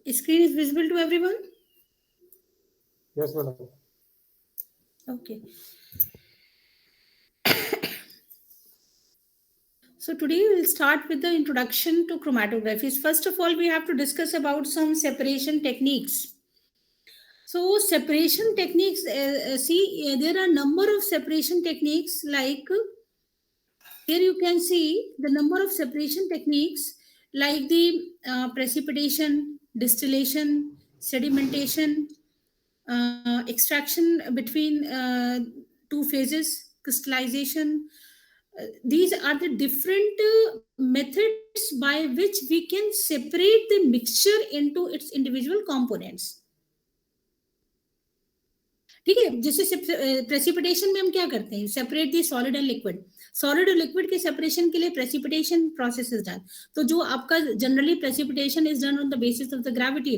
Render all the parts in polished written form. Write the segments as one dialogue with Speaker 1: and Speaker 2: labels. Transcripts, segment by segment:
Speaker 1: Screen is visible to everyone?
Speaker 2: Yes, madam.
Speaker 1: Okay. So today we'll start with the introduction to chromatography. First of all, we have to discuss about some separation techniques. So separation techniques, there are a number of separation techniques, like here you can see the number of separation techniques like the precipitation, distillation, sedimentation, extraction between two phases, crystallization. These are the different methods by which we can separate the mixture into its individual components. ठीक है, जैसे precipitation में हम क्या करते हैं, separate the solid and liquid. Solid और liquid के सेपरेशन के लिए प्रेसिपिटेशन प्रोसेस इज डन. तो जो आपका generally precipitation is done on the basis of the gravity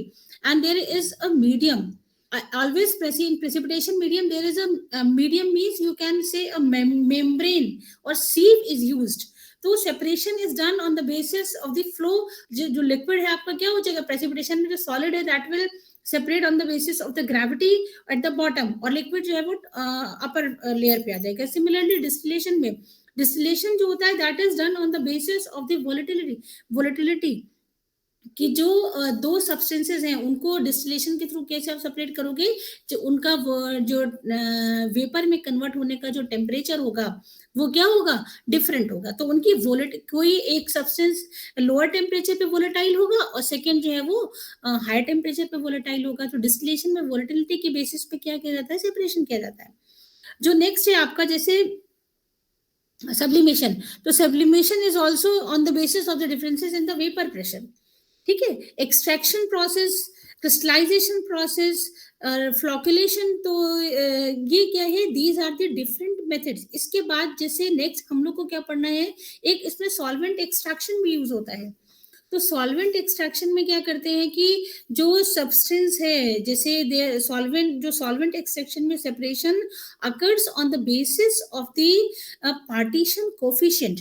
Speaker 1: and there is a medium. Always in precipitation medium there is a medium, means you can say a membrane or sieve is used. तो separation is done on the basis of the flow. जो liquid है आपका क्या हो जाएगा precipitation में, जो solid है that will separate on the basis of the gravity at the bottom, और लिक्विड जो है वो अपर लेयर पे आ जाएगा. सिमिलरली डिस्टिलेशन में, डिस्टिलेशन जो होता है that is done on the basis of the volatility कि जो दो सब्सटेंसेस हैं उनको डिस्टिलेशन के थ्रू कैसे आप सेपरेट करोगे, जो उनका जो वेपर में कन्वर्ट होने का जो टेम्परेचर होगा वो क्या होगा, डिफरेंट होगा. तो उनकी कोई एक सब्सटेंस लोअर टेम्परेचर पे वोलेटाइल होगा और सेकेंड जो है वो हाई टेम्परेचर पे वोलेटाइल होगा. तो डिस्टिलेशन में वोलेटिलिटी के बेसिस पे क्या किया जाता है, सेपरेशन किया जाता है. जो नेक्स्ट है आपका जैसे सब्लिमेशन. तो sublimation is also on the basis of the differences in the vapour pressure. ठीक है, extraction process, crystallisation process, flocculation, तो ये क्या है, these are the different methods. इसके बाद जैसे नेक्स्ट हम लोग को क्या पढ़ना है, एक इसमें सॉल्वेंट एक्सट्रैक्शन भी यूज होता है. तो सॉल्वेंट एक्सट्रैक्शन में क्या करते हैं कि जो सब्सटेंस है, जैसे सॉल्वेंट एक्सट्रैक्शन में separation occurs on the basis of the partition coefficient.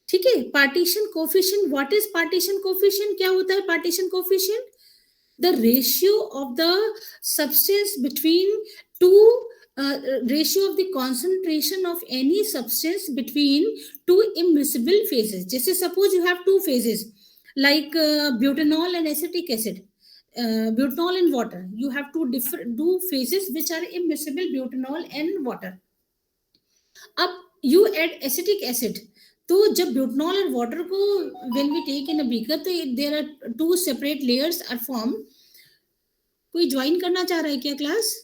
Speaker 1: ठीक है, partition coefficient. What is partition coefficient, क्या होता है partition coefficient? The ratio of the substance between two ratio of the concentration of any substance between two immiscible phases. जैसे suppose you have two phases like butanol and acetic acid, butanol and water. You have two phases which are immiscible, butanol and water. अब you add acetic acid. तो जब ब्यूटनॉल और water को when we take in a beaker, तो there are two separate layers are form. कोई join करना चाह रहा है क्या क्लास?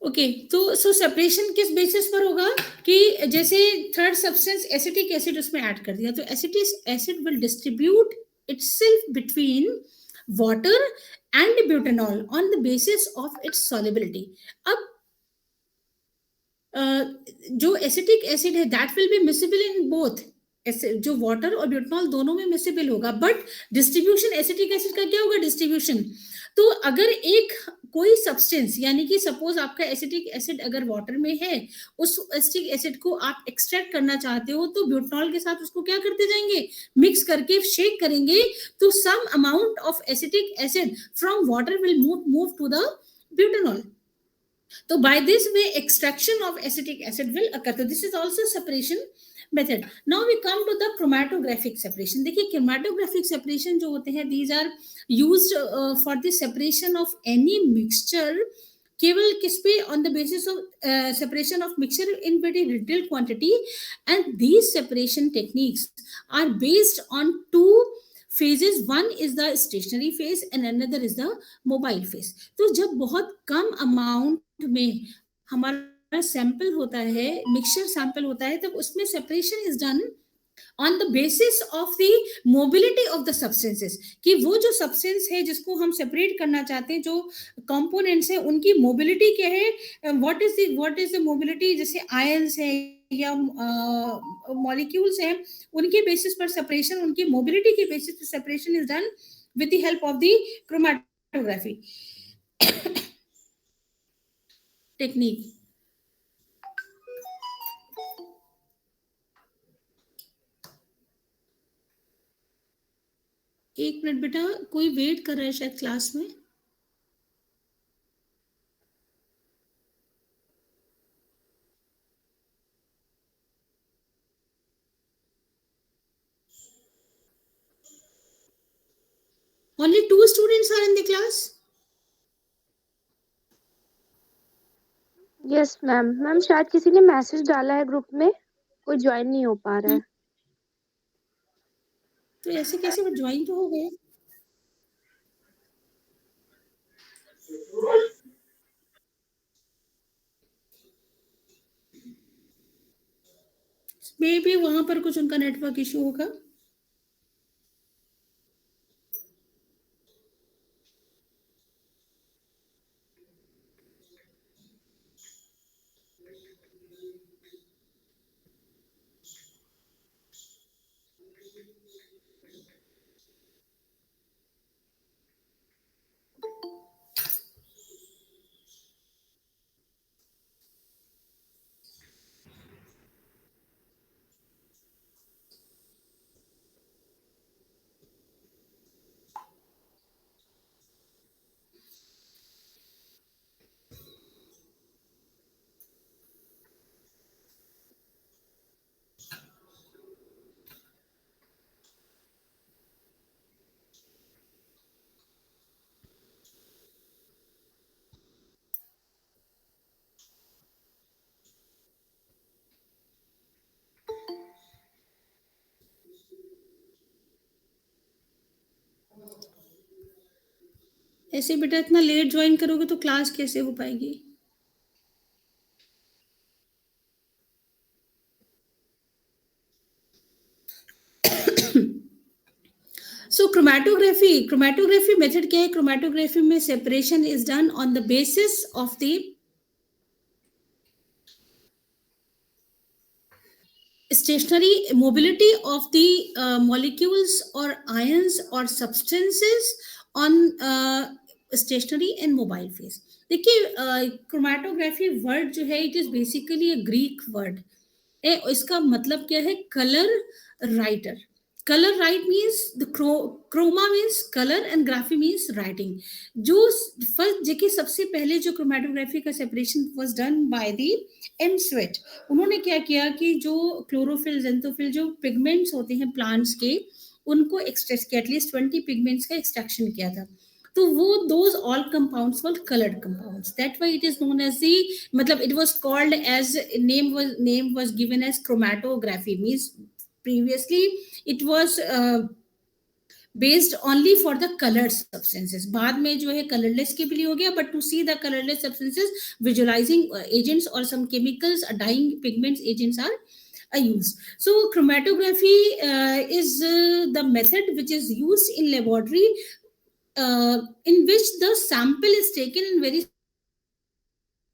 Speaker 1: ओके, तो सो सेपरेशन किस बेसिस पर होगा कि जैसे थर्ड सब्सटेंस एसिटिक एसिड उसमें ऐड कर दिया, तो acetic acid will distribute itself between water and butanol on the basis of its solubility. अब जो एसिटिक एसिड है that will be miscible in both, जो वाटर और ब्यूटेनॉल दोनों में मिसिबल होगा, बट डिस्ट्रीब्यूशन एसिटिक एसिड का क्या होगा, डिस्ट्रीब्यूशन. तो अगर एक कोई सब्सटेंस, यानी कि सपोज आपका एसिटिक एसिड अगर वाटर में है, उस एसिटिक एसिड को आप एक्सट्रैक्ट करना चाहते हो, तो ब्यूटेनॉल के साथ उसको क्या करते जाएंगे, मिक्स करके शेक करेंगे, तो some amount of acetic acid from water will move to the butanol. तो by this way extraction of acetic acid will occur. So this is also separation method. Now we come to the chromatographic separation. देखिए chromatographic separation जो होते हैं, these are used for the separation of any mixture. केवल किस पे, on the basis of separation of mixture in very little quantity, and these separation techniques are based on two phases. One is the stationary phase and another is the mobile phase. तो जब बहुत कम amount में हमारा sample होता है, mixture sample होता है, तब उसमें separation is done on the basis of the mobility of the substances, कि वो जो सब्सटेंस है जिसको हम सेपरेट करना चाहते हैं, जो कंपोनेंट्स है उनकी मोबिलिटी क्या है, व्हाट इज द मोबिलिटी. जैसे आयंस है या मॉलिक्यूल्स हैं, उनके बेसिस पर सेपरेशन, उनकी मोबिलिटी के बेसिस पर separation is done with the help of the chromatography technique. एक मिनट बेटा, कोई वेट कर रहा है शायद क्लास में। Only 2 students are in the class.
Speaker 3: Yes ma'am. Ma'am शायद किसी ने मैसेज डाला है ग्रुप में, कोई ज्वाइन नहीं हो पा रहा है।
Speaker 1: तो ऐसे कैसे वो ज्वाइन तो हो गए। मे बी वहां पर कुछ उनका नेटवर्क इशू होगा। ऐसे बेटा इतना लेट ज्वाइन करोगे तो क्लास कैसे हो पाएगी। सो क्रोमैटोग्राफी मेथड क्या है। क्रोमैटोग्राफी में separation is done on the basis of the stationary mobility of the molecules or ions or substances on stationary and mobile phase। देखिए क्रोमैटोग्राफी वर्ड जो है it is basically a Greek word है। इसका मतलब क्या है, colour writer. Colour write means the chroma means colour and graphy means writing. जो first देखिए सबसे पहले जो क्रोमैटोग्राफी का separation was done by the M Tswett. उन्होंने क्या किया कि जो क्लोरोफिल जेंथोफिल जो पिगमेंट्स होते हैं प्लांट्स के उनको एक्सट्रैक्ट किया, एटलीस्ट 20 पिगमेंट्स का एक्सट्रैक्शन किया था। तो वो those all compounds were coloured compounds, that why it is known as the, मतलब it was called as name was given as chromatography। means previously it was based only for the colored substances। बाद में जो है colourless के लिए हो गया, but to see the colorless substances visualizing agents or some chemicals dyeing pigments agents are used। So chromatography is the method which is used in laboratory in which the sample is taken in very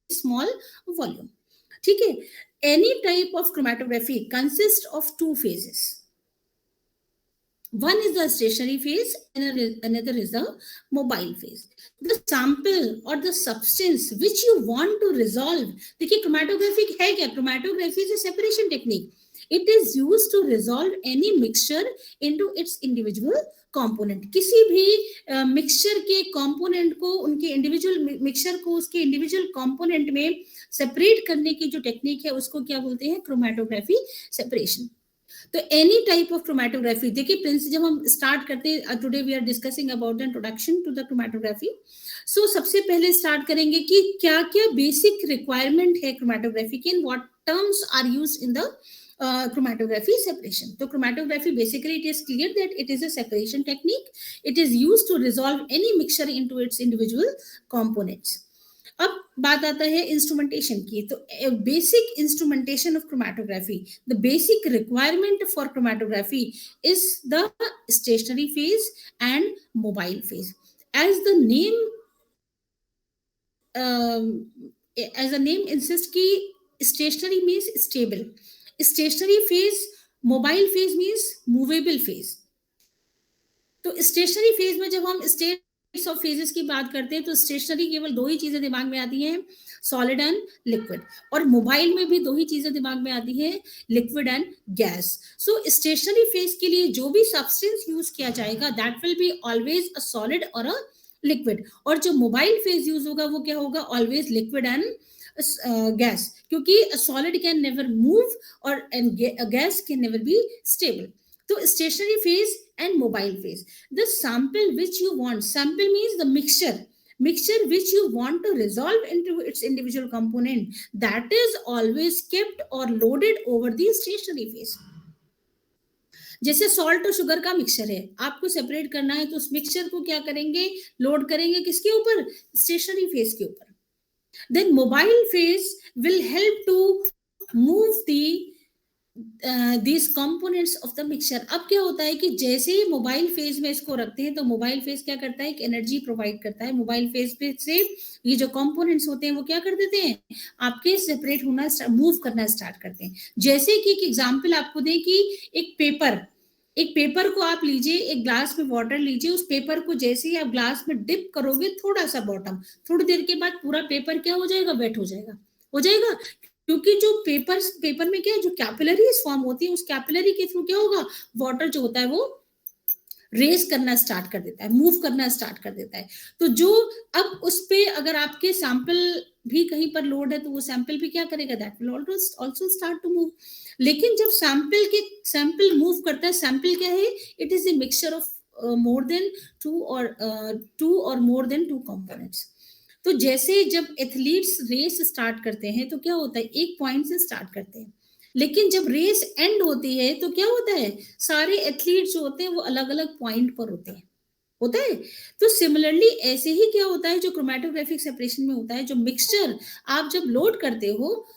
Speaker 1: small volume। ठीक है। Any type of chromatography consists of 2 phases। One is the stationary phase and another is the mobile phase। The sample or the substance which you want to resolve, देखिए chromatography है क्या। chromatography is a separation technique। It is used to resolve any mixture into its individual component। किसी भी mixture के component को उनके individual mixture को उसके इंडिविजुअल कंपोनेंट में सेपरेट करने की जो टेक्निक है उसको क्या बोलते हैं, क्रोमैटोग्राफी सेपरेशन। तो एनी टाइप ऑफ क्रोमैटोग्राफी, देखिए प्रिंस जब हम स्टार्ट करते हैं, today we are discussing about the introduction to the chromatography. So सबसे पहले स्टार्ट करेंगे कि क्या क्या बेसिक रिक्वायरमेंट है क्रोमैटोग्राफी की, in what terms are used in the chromatography separation। तो chromatography basically it is clear that it is a separation technique। It is used to resolve any mixture into its individual components। अब बात आता है instrumentation की। तो basic instrumentation of chromatography, the basic requirement for chromatography is the stationary phase and mobile phase. As the name insist की stationary means stable, stationary phase, mobile phase means movable phase. तो stationary phase में जब हम of phases की बात करते हैं तो स्टेशनरी केवल दो ही चीजें दिमाग में आती हैं, सॉलिड एंड लिक्विड, और मोबाइल में भी दो ही चीजें दिमाग में आती है, liquid and gas. So stationery phase के लिए जो भी सब्सटेंस यूज किया जाएगा that will be always a solid और अ लिक्विड, और जो मोबाइल फेज यूज होगा वो क्या होगा, ऑलवेज लिक्विड एंड गैस, क्योंकि सॉलिड कैन नेवर मूव और gas can never be stable. तो stationary phase and mobile phase, the sample which you want, sample means the mixture which you want to resolve into its individual component, that is always kept or loaded over the stationary phase। जैसे salt और sugar का mixture है, आपको separate करना है तो उस mixture को क्या करेंगे, लोड करेंगे किसके ऊपर, स्टेशनरी फेज के ऊपर। Then mobile phase will help to move the these components of the mixture। अब क्या होता है कि जैसे ही मोबाइल फेज में इसको रखते हैं तो मोबाइल फेज क्या करता है, एक एनर्जी प्रोवाइड करता है। मोबाइल फेज पे से ये जो कंपोनेंट्स होते हैं वो क्या कर देते हैं, आपके सेपरेट होना, मूव करना स्टार्ट करते हैं। जैसे कि एक एग्जांपल आपको दें कि एक पेपर को आप लीजिए, एक ग्लास में वाटर लीजिए, उस पेपर को जैसे ही आप ग्लास में डिप करोगे थोड़ा सा बॉटम, थोड़ी देर के बाद पूरा पेपर क्या हो जाएगा, वेट हो जाएगा, क्योंकि जो पेपर में क्या है, जो कैपिलरीज फॉर्म होती है, उस कैपिलरी के थ्रू क्या होगा, वाटर जो होता है वो रेस करना स्टार्ट कर देता है, मूव करना स्टार्ट कर देता है। तो जो अब उस पे अगर आपके सैंपल भी कहीं पर लोड है तो वो सैंपल भी क्या करेगा, that will also start to move. लेकिन जब सैंपल मूव करता है, सैंपल क्या है, it is a mixture of more than two or more than two components। तो जैसे जब एथलीट्स रेस स्टार्ट करते हैं तो क्या होता है, एक पॉइंट से स्टार्ट करते हैं, लेकिन जब रेस एंड होती है तो क्या होता है, सारे एथलीट्स जो होते हैं वो अलग अलग पॉइंट पर होता है। तो सिमिलरली ऐसे ही क्या होता है, जो क्रोमैटोग्राफिक सेपरेशन में होता है, जो मिक्सचर आप जब लोड करते हो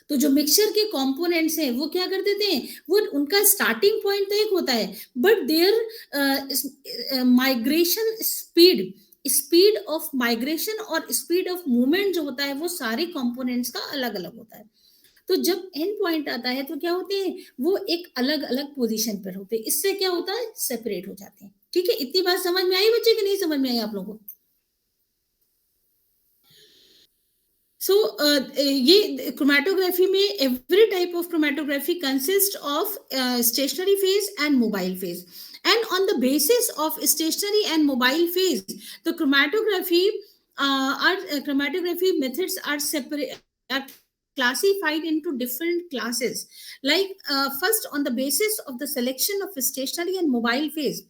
Speaker 1: तो जो मिक्सचर के कंपोनेंट्स हैं वो क्या कर देते हैं, वो उनका स्टार्टिंग पॉइंट तो एक होता है, but there migration speed of migration और स्पीड ऑफ मूवमेंट जो होता है वो सारे कंपोनेंट्स का अलग अलग होता है। तो जब एंड पॉइंट आता है तो क्या होते हैं, वो एक अलग अलग पोजीशन पर होते हैं, इससे क्या होता है, सेपरेट हो जाते हैं। ठीक है, इतनी बात समझ में आई बच्चे कि नहीं समझ में आई आप लोगों को? सो ये क्रोमैटोग्राफी में every type of chromatography consist of stationary phase and mobile phase, and on the basis of stationary and mobile phase the chromatography chromatography methods are classified into different classes, like first on the basis of the selection of stationary and mobile phase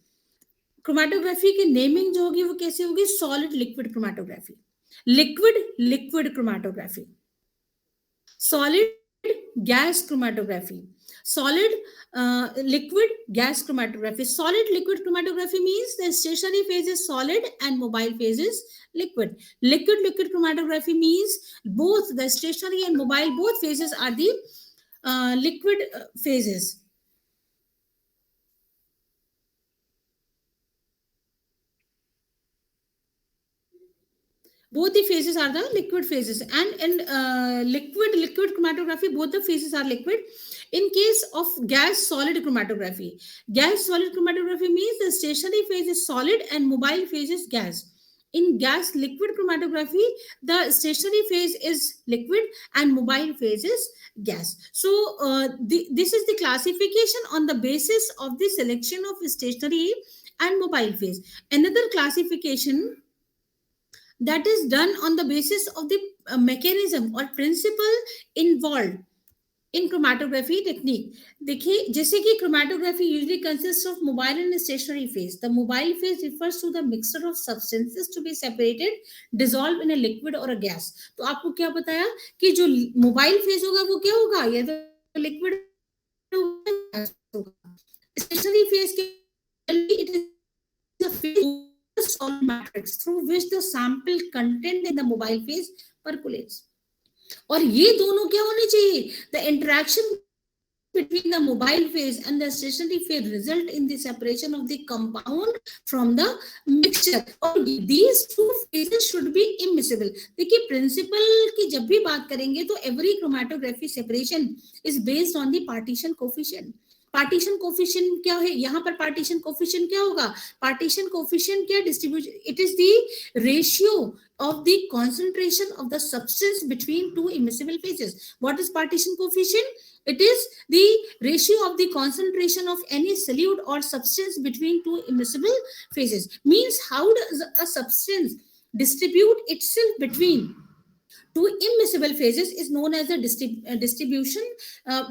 Speaker 1: chromatography की naming जो होगी वो कैसे होगी, solid liquid chromatography, liquid chromatography, solid gas chromatography, solid liquid gas chromatography। Solid liquid chromatography means the stationary phase is solid and mobile phase is liquid chromatography means both the stationary and mobile both phases are the liquid phases। both the phases are the liquid phases, and in liquid chromatography both the phases are liquid। In case of gas solid chromatography means the stationary phase is solid and mobile phase is gas। In gas liquid chromatography the stationary phase is liquid and mobile phase is gas। So this is the classification on the basis of the selection of stationary and mobile phase। Another classification that is done on the basis of the mechanism or principle involved in chromatography technique। देखिए जैसे कि chromatography usually consists of mobile and stationary phase। The mobile phase refers to the mixture of substances to be separated, dissolved in a liquid or a gas। तो आपको क्या बताया कि जो mobile phase होगा वो क्या होगा, या तो लिक्विड होगा, स्टेशनरी फेज के it is the phase solid matrix through which the sample content in the mobile phase percolates। और ये दोनों क्या होने चाहिए, the interaction between the mobile phase and the stationary phase result in the separation of the compound from the mixture, और these two phases should be immiscible। देखिए principal की जब भी बात करेंगे तो every chromatography separation is based on the partition coefficient। Partition coefficient क्या है यहाँ पर? पार्टीशन कोफिशिएंट क्या होगा? पार्टीशन कोफिशिएंट क्या? Distribution, it is the ratio of the concentration of the substance between two immiscible phases. What is partition coefficient? It is the ratio of the concentration of any solute or substance between two immiscible phases. Means how does a substance distribute itself between two immiscible phases is known as the distribution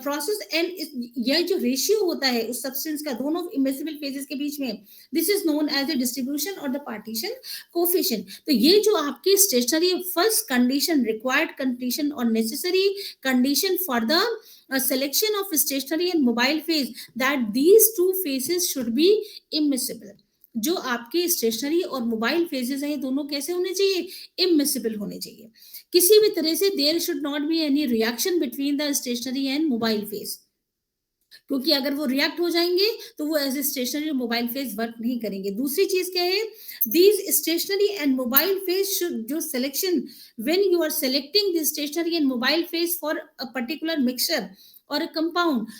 Speaker 1: process. And यह जो ratio होता है उस substance का दोनों immiscible phases के बीच में, this is known as the distribution or the partition coefficient. तो ये जो आपकी stationary first condition, required condition or necessary condition for the selection of stationary and mobile phase, that these two phases should be immiscible. जो आपके stationery और mobile phases हैं दोनों कैसे होने चाहिए? इमिसिबल होने चाहिए। किसी भी तरह से there should not be any reaction between the stationary and mobile phase, क्योंकि अगर वो रिएक्ट हो जाएंगे तो वो एज ए स्टेशनरी और मोबाइल फेज वर्क नहीं करेंगे। दूसरी चीज क्या है? These stationary and mobile phase should, जो selection, when you are selecting the stationary and mobile phase for a particular mixture or a compound,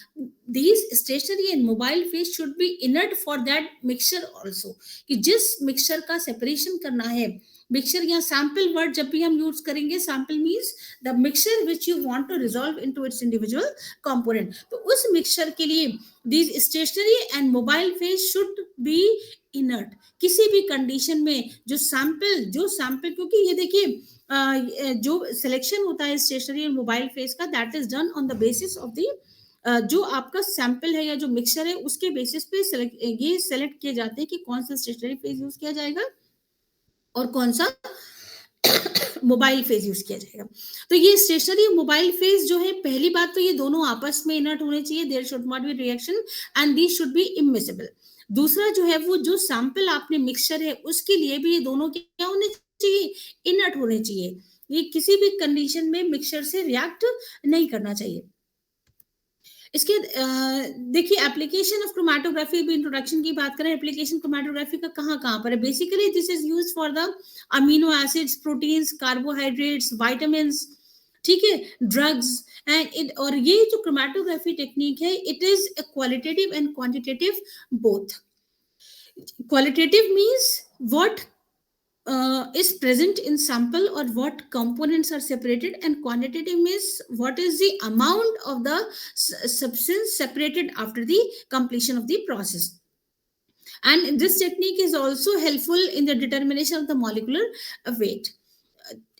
Speaker 1: these stationary and mobile phase should be inert for that mixture also. कि जिस mixture का separation करना है, mixture या sample word जब भी हम use करेंगे, sample means the mixture which you want to resolve into its individual component, तो उस मिक्सचर के लिए these stationary and mobile phase should be inert. किसी भी कंडीशन में जो सैंपल क्योंकि ये देखिए जो सिलेक्शन होता है स्टेशनरी और मोबाइल फेज का, that is done on the basis of the जो आपका सैंपल है या जो मिक्सचर है उसके बेसिस पे ये सेलेक्ट किए जाते हैं कि कौन सा स्टेशनरी फेज यूज किया जाएगा और कौन सा मोबाइल फेज यूज किया जाएगा। तो ये स्टेशनरी और मोबाइल फेज जो है, पहली बात तो ये दोनों आपस में इनर्ट होने चाहिए, there should not be reaction and these should be immiscible. दूसरा जो है वो जो सैंपल आपने मिक्सचर है उसके लिए भी ये दोनों क्या होने चाहिए? इनर्ट होने चाहिए। ये किसी भी कंडीशन में मिक्सचर से रिएक्ट नहीं करना चाहिए। इसके देखिए एप्लीकेशन ऑफ क्रोमैटोग्राफी, भी इंट्रोडक्शन की बात करें, एप्लीकेशन क्रोमैटोग्राफी का कहाँ पर है? Basically this is used for the amino acids, proteins, carbohydrates, vitamins, ठीक है, ड्रग्स एंड और ये जो क्रोमैटोग्राफी टेक्निक है, it is qualitative and quantitative both. Qualitative means what is present in sample or what components are separated, and quantitative means what is the amount of the substance separated after the completion of the process. And this technique is also helpful in the determination of the molecular weight.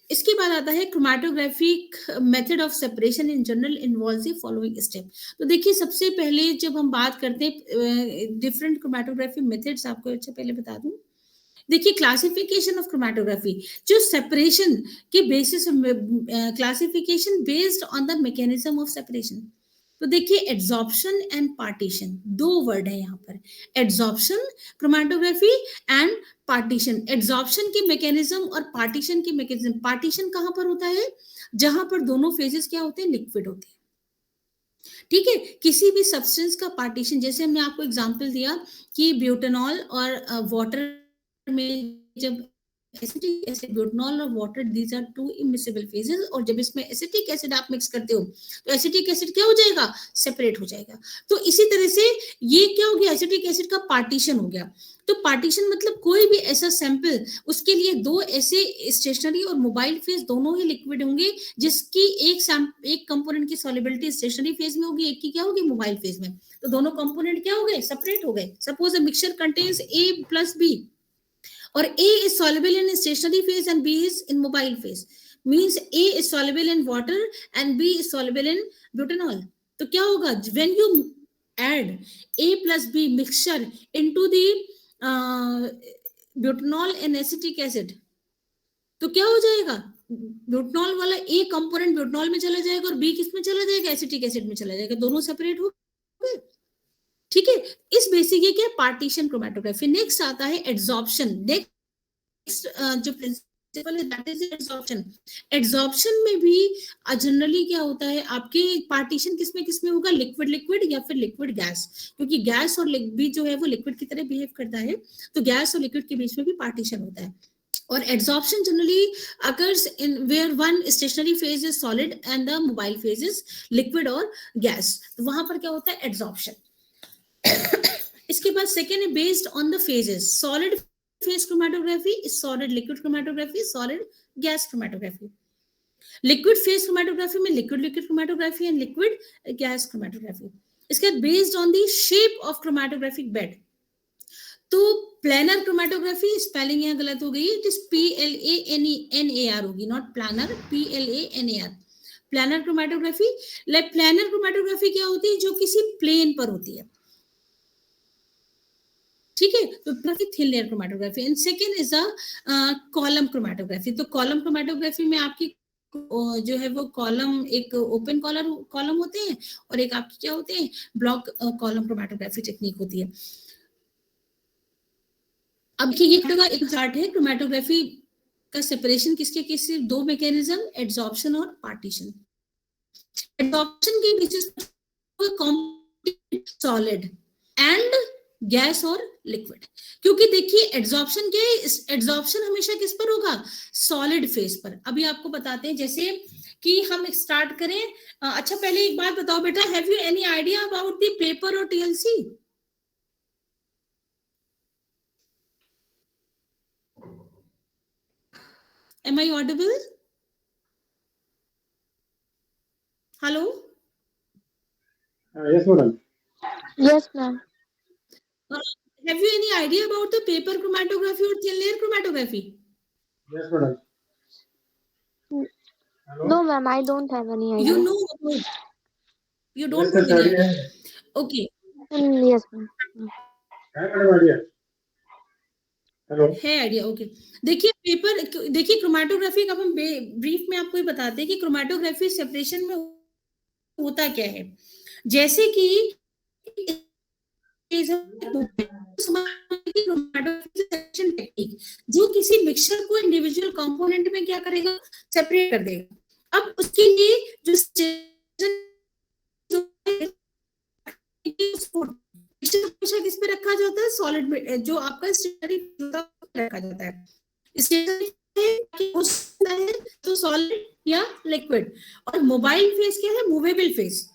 Speaker 1: इसके बाद आता है chromatographic method of separation in general involves the following step. तो देखिए सबसे पहले जब हम बात करते हैं डिफरेंट क्रोमैटोग्राफी मेथड्स, आपको अच्छा पहले बता दूं, देखिए क्लासिफिकेशन ऑफ क्रोमैटोग्राफी, जो सेपरेशन के basis, classification based on the mechanism of separation. तो देखिए एड्सॉर्प्शन एंड पार्टीशन, दो वर्ड है यहाँ पर, adsorption chromatography and partition. Adsorption की मैकेनिज्म और पार्टीशन की मैकेनिज्म। पार्टीशन कहाँ पर होता है? जहां पर दोनों फेजेस क्या होते हैं? लिक्विड होते हैं। ठीक है, किसी भी सब्सटेंस का पार्टीशन, जैसे हमने आपको एग्जांपल दिया कि ब्यूटेनॉल और वाटर में जब एसिटिक एसिड, ब्यूटेनॉल और water, these are two immiscible phases, और जब इसमें एसिटिक एसिड आप मिक्स करते हो तो एसिटिक एसिड क्या हो जाएगा? सेपरेट हो जाएगा। तो इसी तरह से ये क्या हो गया? एसिटिक एसिड का पार्टीशन हो गया। तो पार्टीशन मतलब कोई भी ऐसा सैंपल, उसके लिए दो ऐसे स्टेशनरी और मोबाइल फेज दोनों ही लिक्विड होंगे, जिसकी एक कंपोनेंट की सॉल्युबिलिटी स्टेशनरी फेज में होगी, एक की क्या होगी? मोबाइल फेज में। तो दोनों कंपोनेंट क्या हो गए? सेपरेट हो गए। Suppose a mixture contains A plus B, or A is soluble in stationary phase and B is in mobile phase, means A is soluble in water and B is soluble in butanol. तो क्या होगा? when you add A plus B mixture into the butanol and acetic acid, तो क्या हो जाएगा? बुटनॉल वाला A component बुटनॉल में चला जाएगा और B किस में चला जाएगा? एसिटिक एसिड में चला जाएगा। दोनों सेपरेट हो गए। ठीक है, इस बेसिक ये क्या? Partition chromatography. नेक्स्ट आता है एड्सॉर्प्शन। नेक्स्ट जो प्रिंसिपल है दैट इज एड्सॉर्प्शन। एड्सॉर्प्शन में भी जनरली क्या होता है, आपके पार्टीशन किसमें होगा? लिक्विड लिक्विड या फिर लिक्विड गैस, क्योंकि गैस और भी जो है वो लिक्विड की तरह बिहेव करता है, तो गैस और लिक्विड के बीच में भी पार्टीशन होता है। और adsorption generally occurs in where one stationary phase is solid and the mobile phase is liquid or gas, तो वहां पर क्या होता है? एड्सॉर्प्शन। इसके बाद सेकेंड है based on the phases, solid phase chromatography, solid liquid chromatography, solid gas chromatography. Liquid phase chromatography में liquid liquid chromatography and liquid gas chromatography. इसके बाद based on the shape of chromatographic bed, तो planar chromatography, spelling यहाँ गलत हो गई है, it is PLANER होगी, not planar, PLANER, planar chromatography. Planar chromatography क्या होती है, जो किसी प्लेन पर होती है, ठीक है, तो thin layer chromatography. And second is a column chromatography. तो कॉलम क्रोमेटोग्राफी में आपकी जो है वो कॉलम, एक ओपन कॉलम होते हैं और एक आपकी क्या होते हैं, ब्लॉक कॉलम क्रोमेटोग्राफी टेक्निक होती है। अब ये एक चार्ट है क्रोमेटोग्राफी का सेपरेशन किसके किससे, दो मैकेनिज्म, एड्सॉर्प्शन और पार्टीशन। एड्सॉर्प्शन के बेसिस पर सॉलिड एंड गैस और लिक्विड, क्योंकि देखिए एड्सॉर्प्शन क्या है, एड्सॉर्प्शन हमेशा किस पर होगा, सॉलिड फेज पर। अभी आपको बताते हैं, जैसे कि हम स्टार्ट करें। अच्छा पहले एक बात बताओ बेटा, have you any idea about the paper और TLC? Am I audible? Hello?
Speaker 2: Yes, madam.
Speaker 3: Yes, ma'am.
Speaker 1: Have you any idea about the paper chromatography or thin layer chromatography?
Speaker 2: Yes, madam. Hello?
Speaker 3: No, ma'am, I don't have any idea.
Speaker 1: You know about, you don't
Speaker 2: Yes,
Speaker 1: know
Speaker 2: sir,
Speaker 1: any
Speaker 2: idea.
Speaker 1: idea. Okay.
Speaker 3: Yes, ma'am.
Speaker 2: है madam idea. Hello,
Speaker 1: है idea, okay. देखिए paper, देखिए chromatography का हम brief में आपको ये बताते हैं कि क्रोमेटोग्राफी सेपरेशन में होता क्या है। जैसे कि टेक्निक जो किसी मिक्सचर को इंडिविजुअल कंपोनेंट में क्या करेगा, सेपरेट कर देगा। अब उसके लिए जो हमेशा किस पे रखा जाता है, सॉलिड में, जो आपका स्टेशनरी रखा जाता है, तो सॉलिड या लिक्विड। और मोबाइल फेस क्या है, मूवेबल फेस,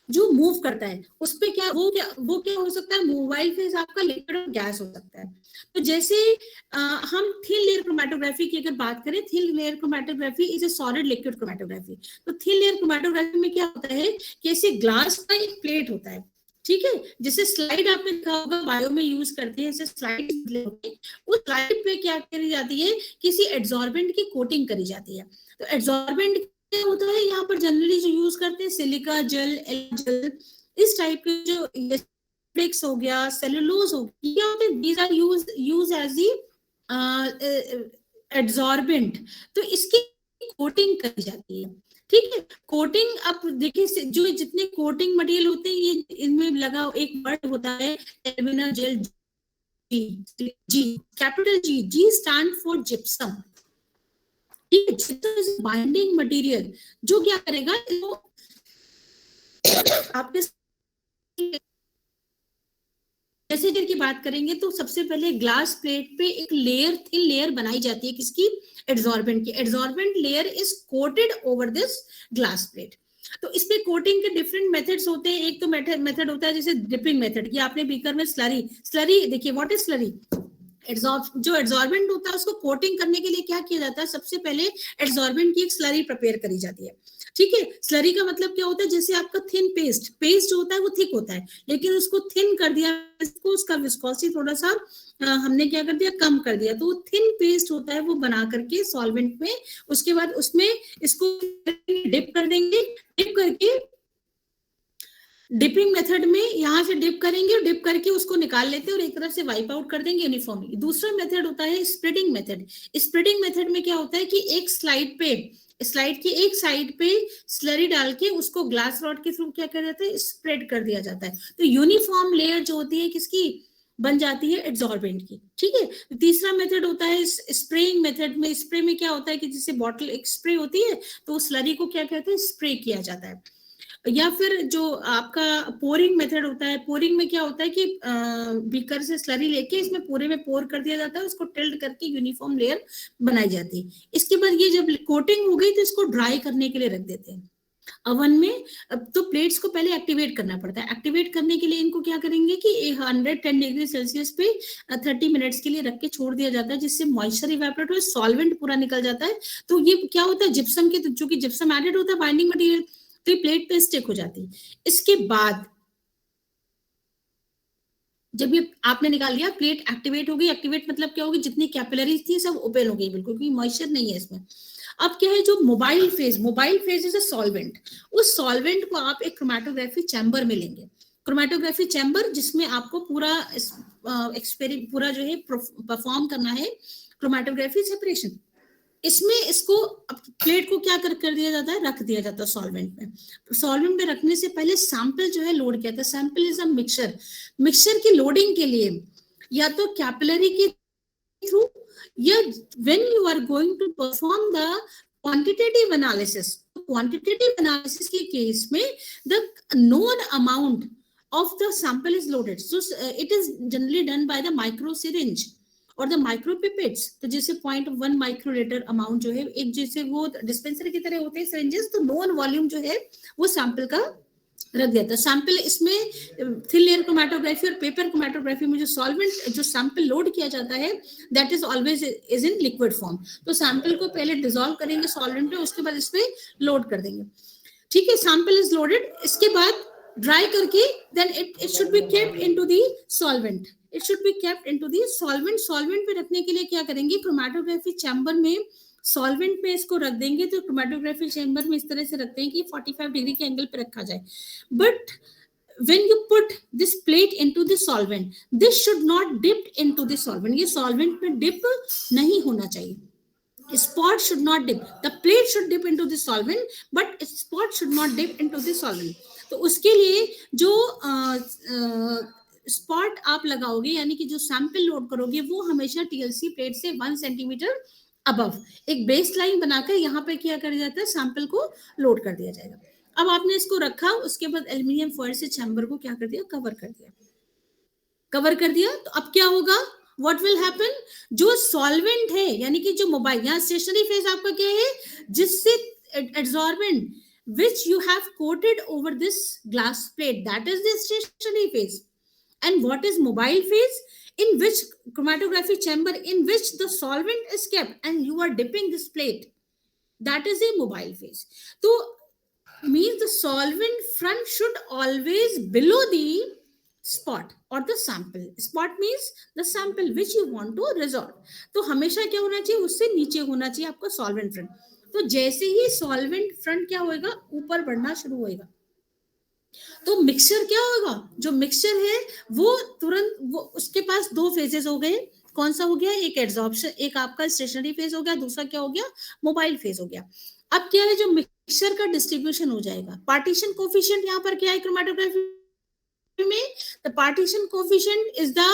Speaker 1: जो मूव करता है, उस पे क्या वो क्या हो सकता है, मोबाइल फेस आपका लिक्विड और गैस हो सकता है। तो जैसे हम थिन लेयर क्रोमेटोग्राफी की अगर बात करें, thin layer chromatography is a solid liquid chromatography. तो थिन लेयर क्रोमेटोग्राफी में क्या होता है कि ऐसे ग्लास का एक प्लेट होता है, ठीक है, जैसे स्लाइड आपने देखा होगा बायो में यूज करते हैं, जैसे स्लाइड उस स्लाइड पे क्या करी जाती है, किसी एड्सॉर्बेंट की कोटिंग करी जाती है। तो एड्सॉर्बेंट क्या होता है, यहाँ पर जनरली जो यूज करते हैं सिलिका जेल, जेल, इस टाइप के जो ब्रिक्स हो गया, सेलुलोज हो गया, क्या होते हैं, these are use as the adsorbent. तो इसकी कोटिंग करी जाती है, ठीक है। कोटिंग, अब देखिए जो जितने कोटिंग मटेरियल होते हैं, ये इनमें लगा एक वर्ड होता है terminal gel, G, capital G stand for gypsum, binding material, जो क्या करेगा, वो आपके जैसे की बात करेंगे तो सबसे पहले ग्लास प्लेट पे एक लेयर, थिन लेयर बनाई जाती है, किसकी, एड्सॉर्बेंट की। Adsorbent layer is coated over this glass plate. तो इस पे कोटिंग के डिफरेंट मेथड्स होते हैं। एक तो मेथड होता है जैसे ड्रिपिंग मेथड, कि आपने बीकर में स्लरी देखिए, व्हाट इज स्लरी, जो एड्सॉर्बेंट होता है उसको कोटिंग करने के लिए क्या किया जाता है, सबसे पहले एड्सॉर्बेंट की एक स्लरी प्रिपेयर करी जाती है, ठीक है। स्लरी का मतलब क्या होता है, जैसे आपका थिन पेस्ट जो होता है वो थिक होता है, लेकिन उसको थिन कर दिया, इसको उसका विस्कोसिटी थोड़ा सा हमने क्या कर दिया, कम कर दिया, तो वो थिन पेस्ट होता है, वो बना करके सॉल्वेंट में, उसके बाद उसमें इसको डिप कर देंगे, डिप करके डिपिंग मेथड में यहाँ से डिप करेंगे और डिप करके उसको निकाल लेते हैं और एक तरफ से वाइप आउट कर देंगे यूनिफॉर्मली। दूसरा मेथड होता है स्प्रेडिंग मेथड। स्प्रेडिंग मेथड में क्या होता है कि एक स्लाइड की एक साइड पे स्लरी डाल के उसको ग्लास रॉड के थ्रू क्या कर जाता है, स्प्रेड कर दिया जाता है। तो यूनिफॉर्म लेयर जो होती है किसकी बन जाती है, एड्सॉर्बेंट की, ठीक है। तीसरा मेथड होता है स्प्रेइंग मेथड में। स्प्रे में क्या होता है कि जैसे बॉटल एक स्प्रे होती है, तो स्लरी को क्या कहते हैं, स्प्रे किया जाता है। या फिर जो आपका पोरिंग मेथड होता है, पोरिंग में क्या होता है कि बीकर से स्लरी लेके इसमें पूरे में पोर कर दिया जाता है, उसको टिल्ट करके यूनिफॉर्म लेयर बनाई जाती है। इसके बाद ये जब कोटिंग हो गई तो इसको ड्राई करने के लिए रख देते हैं, ओवन में तो प्लेट्स को पहले एक्टिवेट करना पड़ता है। एक्टिवेट करने के लिए इनको क्या करेंगे कि 110 डिग्री सेल्सियस पे 30 मिनट्स के लिए रख के छोड़ दिया जाता है, जिससे मॉइस्चर इवेपोरेट हो, सॉल्वेंट पूरा निकल जाता है। तो ये क्या होता है, जिप्सम के, चूंकि जिप्सम एडेड होता है बाइंडिंग मटेरियल, तो ये प्लेट पे स्टिक हो जाती है। इसके बाद जब ये आपने निकाल लिया, प्लेट एक्टिवेट हो गई। एक्टिवेट मतलब क्या होगी, जितनी कैपिलरीज थी सब ओपन हो गई बिल्कुल, क्योंकि मॉइस्चर नहीं है इसमें। अब क्या है, जो mobile phase is a solvent. उस सॉल्वेंट को आप एक क्रोमेटोग्राफी चैम्बर में लेंगे। क्रोमेटोग्राफी चैम्बर जिसमें आपको पूरा पूरा जो है परफॉर्म करना है क्रोमेटोग्राफी सेपरेशन। इसमें इसको प्लेट को क्या कर दिया जाता है, रख दिया जाता है सॉल्वेंट में। सॉल्वेंट में रखने से पहले सैंपल जो है लोड किया जाता है। सैंपल इज अ मिक्सचर की लोडिंग के लिए या तो कैपिलरी के थ्रू, या when you are going to perform the quantitative analysis. Quantitative analysis के केस में the known amount of the sample is loaded, so it is generally done by the micro syringe और the micropipettes. तो जैसे 0.1 microlitre amount जो है, एक जैसे वो डिस्पेंसर की तरह होते हैं सिरिंजेस, तो नोन वॉल्यूम जो है वो सैंपल का रख दिया था। सैंपल इसमें थिन लेयर क्रोमेटोग्राफी और पेपर क्रोमेटोग्राफी में जो सॉल्वेंट, जो सैंपल लोड किया जाता है, that is always is in liquid form. तो सैंपल को पहले डिसॉल्व करेंगे सॉल्वेंट में, उसके बाद इसमें लोड कर देंगे। ठीक है, सैंपल इज लोडेड। इसके बाद ड्राई करके then it should be kept into the solvent. It should be kept into the solvent. Solvent में रखने के लिए क्या करेंगे, क्रोमेटोग्राफी चैम्बर में सॉल्वेंट में इसको रख देंगे। तो क्रोमेटोग्राफी चैम्बर में इस तरह से रखते हैं कि 45 डिग्री के एंगल पे रखा जाए। But when you put this plate into the solvent, this should not dip into the solvent. ये solvent में dip नहीं होना चाहिए। Spot should not dip. The plate should dip into the solvent, but spot should not dip into the solvent. तो उसके लिए जो spot आप लगाओगे, यानी कि जो सैंपल लोड करोगे, वो हमेशा टीएलसी प्लेट से 1 सेंटीमीटर अबव एक बेस लाइन बनाकर यहाँ पे क्या कर जाता है, सैंपल को लोड कर दिया जाएगा। अब आपने इसको रखा, उसके बाद एल्यूमिनियम फॉयल से चैम्बर को क्या कर दिया, कवर कर दिया। तो अब क्या होगा, व्हाट विल हैपन, जो सॉल्वेंट है, यानी कि जो मोबाइल, यहाँ स्टेशनरी फेज आपका क्या है, जिससे adsorbent which you have coated over this glass plate, that is the stationary phase. And what is mobile phase, in which chromatography chamber in which the solvent is kept and you are dipping this plate, that is a mobile phase. So means the solvent front should always below the spot or the sample. Spot means the sample which you want to resolve. तो हमेशा क्या होना चाहिए, उससे नीचे होना चाहिए आपका सॉल्वेंट फ्रंट। तो जैसे ही सॉल्वेंट फ्रंट क्या होएगा, ऊपर बढ़ना शुरू होएगा, तो मिक्सचर क्या होगा, जो मिक्सचर है वो तुरंत, वो उसके पास दो फेजेस हो गए। कौन सा हो गया, एक एड्सॉर्प्शन, एक आपका स्टेशनरी फेज हो गया, दूसरा क्या हो गया, मोबाइल फेज हो गया। अब क्या है, जो मिक्सचर का डिस्ट्रीब्यूशन हो जाएगा। पार्टीशन कोफिशिएंट यहाँ पर क्या है क्रोमेटोग्राफी में, the partition coefficient is the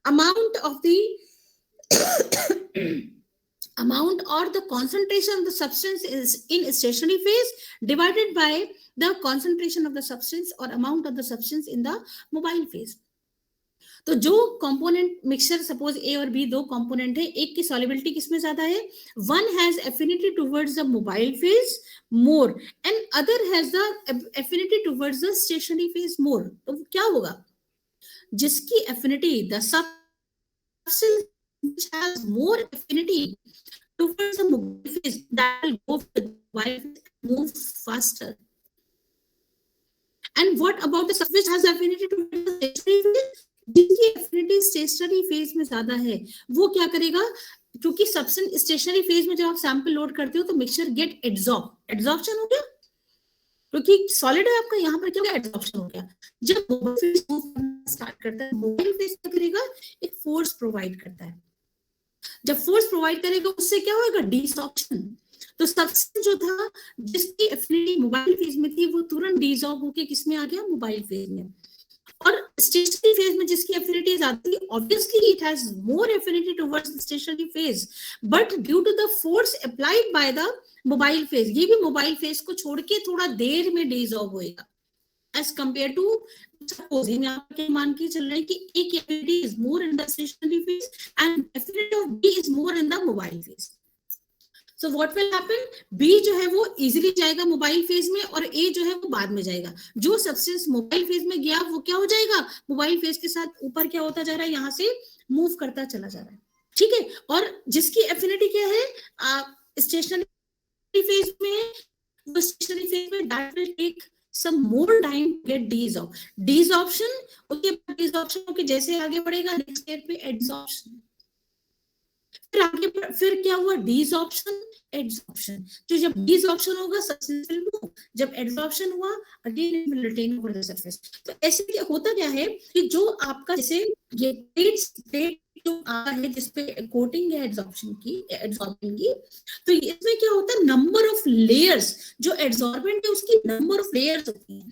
Speaker 1: amount of the amount or the concentration of the substance is in stationary phase divided by the concentration of the substance or amount of the substance in the mobile phase. तो जो component mixture, suppose ए और B दो component है, एक की solubility किसमें ज्यादा है, one has affinity towards the mobile phase more and other has the affinity towards the stationary phase more. तो क्या होगा, जिसकी affinity, the substance which has more affinity towards the mobile phase, that will go with the mobile phase, move faster. And what about the substance which has affinity towards the stationary phase? जिसकी affinity stationary phase में ज्यादा है, वो क्या करेगा, क्योंकि substance stationery phase में जब आप सैंपल लोड करते हो तो मिक्सचर गेट एड्सॉर्प्शन हो गया, क्योंकि सॉलिड है आपका, यहाँ पर क्या होगा, एड्सॉर्प्शन हो गया। जब मोबाइल फेज मूव करना स्टार्ट करता है, मोबाइल फेज क्या करेगा, एक फोर्स प्रोवाइड करता है। जब फोर्स प्रोवाइड करेगा, उससे क्या होगा, डिसॉर्प्शन। तो सब्सटेंस जो था, जिसकी एफिनिटी मोबाइल फेज में थी, वो तुरंत डिसॉर्ब होके किसमें आ गया, मोबाइल फेज में। और स्टेशनरी फेज में जिसकी एफिनिटी ज्यादा थी, obviously it has more affinity towards the stationary phase, but due to the force applied by the mobile phase, ये भी मोबाइल फेज को छोड़ के थोड़ा देर में डिसॉल्व होएगा, एज कंपेयर टू सपोज यहाँ पे मान के चल रहे हैं कि A की affinity is more in the stationary phase and affinity of B is more in the mobile phase. So what will happen, B जो है वो इजीली जाएगा मोबाइल फेज में और ए जो है वो बाद में जाएगा। जो सब्सटेंस मोबाइल फेज में गया वो क्या हो जाएगा, मोबाइल फेज के साथ ऊपर क्या होता जा रहा है, यहाँ से मूव करता चला जा रहा है, ठीक है। और जिसकी एफिनिटी क्या है, स्टेशनरी फेज में, वो स्टेशनरी फेज में that will take some more time to get desorption, उसके बाद desorption होके जैसे आगे बढ़ेगा नेक्स्ट स्टेप पे adsorption, फिर आगे फिर क्या हुआ, डिसऑर्प्शन एडसॉर्प्शन। तो जब डिसऑर्प्शन होगा सब्सटेंस विल मूव, जब एडसॉर्प्शन हुआ again it will retain over the surface. तो ऐसे क्या होता क्या है कि जो आपका जैसे ये प्लेट जो आता है जिसपे कोटिंग है एडसॉर्प्शन की, एडसॉर्बिंग की, तो इसमें क्या होता है, नंबर ऑफ लेयर्स, जो एडसॉर्बेंट है उसकी नंबर ऑफ लेयर्स होती है,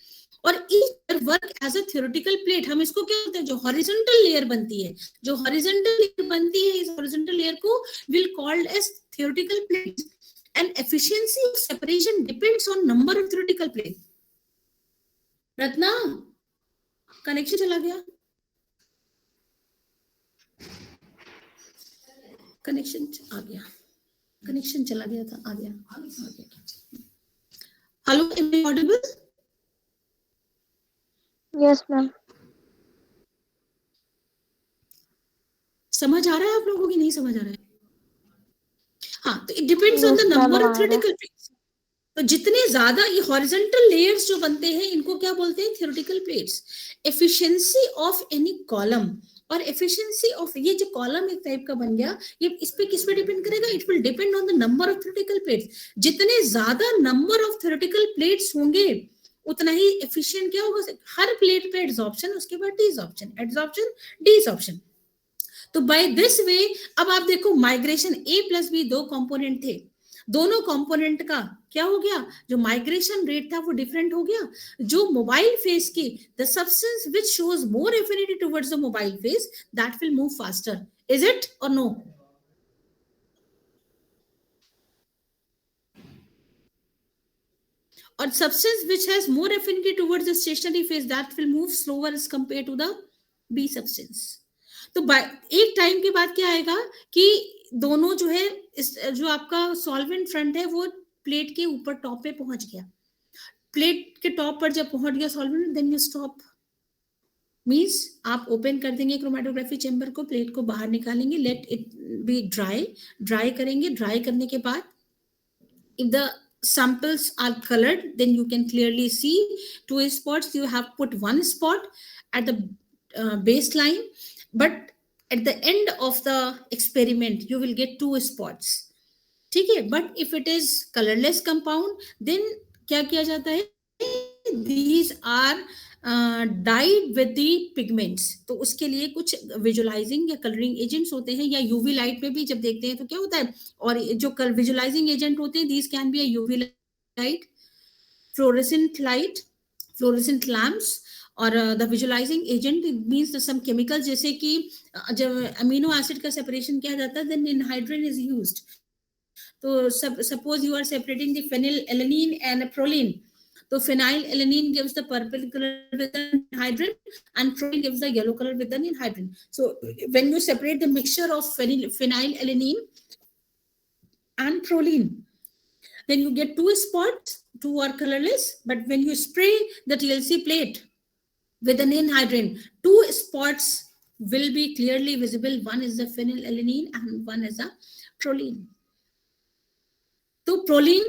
Speaker 1: और each work as a theoretical plate. हम इसको क्या बोलते हैं, जो हॉरिजॉन्टल लेयर बनती है, जो हॉरिजॉन्टल लेयर बनती है, इस हॉरिजॉन्टल लेयर को will called as theoretical plate, and efficiency of separation depends on number of theoretical plate. Ratna connection चला गया, कनेक्शन आ गया, कनेक्शन चला गया था, आ गया। Hello, am I audible?
Speaker 3: Yes ma'am.
Speaker 1: समझ आ रहा है आप लोगों को कि नहीं समझ आ रहा है? हाँ, तो it depends on
Speaker 3: Yes,
Speaker 1: the
Speaker 3: ma'am,
Speaker 1: number
Speaker 3: आ
Speaker 1: ऑफ
Speaker 3: रहा है।
Speaker 1: Theoretical plates. तो जितने ज्यादा ये हॉरिजॉन्टल लेयर्स जो बनते हैं इनको क्या बोलते हैं, theoretical plates. Efficiency of any column, और एफिशिएंसी ऑफ ये जो कॉलम एक टाइप का बन गया, ये इस पे किस पे डिपेंड करेगा, it will depend on the number of theoretical plates. जितने ज्यादा नंबर ऑफ थ्योरेटिकल प्लेट्स होंगे उतना ही एफिशिएंट क्या होगा, हर प्लेट पे एडसॉर्प्शन, उसके बाद डिसऑर्प्शन, एडसॉर्प्शन डिसऑर्प्शन। तो बाय दिस वे अब आप देखो, माइग्रेशन ए प्लस बी दो कंपोनेंट थे, दोनों कंपोनेंट का क्या हो गया, जो माइग्रेशन रेट था वो डिफरेंट हो गया। जो मोबाइल फेज की, the substance which shows more affinity towards the mobile phase that will move faster, is it और नो? और substance which has more affinity towards the stationary phase that will move slower as compared to the B substance। तो एक time के बाद क्या आएगा कि दोनों जो है जो आपका सॉल्वेंट फ्रंट है वो प्लेट के ऊपर टॉप पे पहुंच गया, प्लेट के टॉप पर जब पहुंच गया solvent, then you stop, means आप ओपन कर देंगे क्रोमेटोग्राफी चेंबर को, प्लेट को बाहर निकालेंगे, let it be dry, dry करेंगे, ड्राई करने के बाद if the samples are colored, then you can clearly see two spots. You have put one spot at the baseline, but at the end of the experiment you will get two spots, ठीक है। But if it is colourless compound then क्या किया जाता है, these are dyed with the pigments. तो उसके लिए कुछ विजुअलाइजिंग या कलरिंग एजेंट्स होते हैं, या यूवी लाइट में भी जब देखते हैं तो क्या होता है, और जो विजुअलाइजिंग एजेंट होते हैं, these can be a UV light, fluorescent light, fluorescent lamps, और the visualising agent means some chemical, जैसे कि जब अमीनो एसिड का सेपरेशन किया जाता है देन एनहाइड्रिन इज यूज्ड। तो suppose you are separating the phenylalanine and proline, so phenylalanine gives the purple color with the anhydride and proline gives the yellow color with the anhydride। So when you separate the mixture of phenylalanine and proline, then you get two spots, two are colorless, but when you spray the TLC plate with an anhydride, two spots will be clearly visible, one is the phenylalanine and one is the proline। तो proline,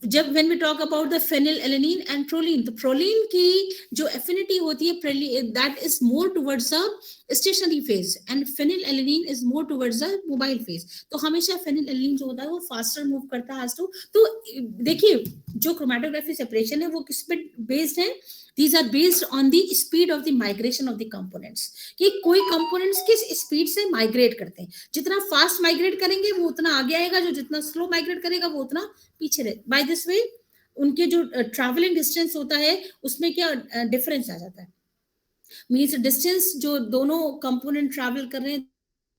Speaker 1: जब when we talk about the phenylalanine and proline, तो proline की जो affinity होती है that is more towards the stationary phase and phenylalanine is more towards the mobile phase. तो हमेशा फेनिलएलेनिन जो होता है वो फास्टर मूव करता है। तो देखिए जो क्रोमेटोग्राफी सेपरेशन है वो किस पे बेस्ड है, these are based on the speed of the migration of the components, कि कोई components किस स्पीड से माइग्रेट करते हैं, जितना फास्ट माइग्रेट करेंगे वो उतना आगे आएगा, जो जितना स्लो माइग्रेट करेगा वो उतना पीछे रहे। बाय दिस वे उनके जो ट्रैवलिंग डिस्टेंस होता है उसमें क्या डिफरेंस आ जाता है, मीन्स डिस्टेंस जो दोनों कंपोनेंट ट्रैवल कर रहे हैं,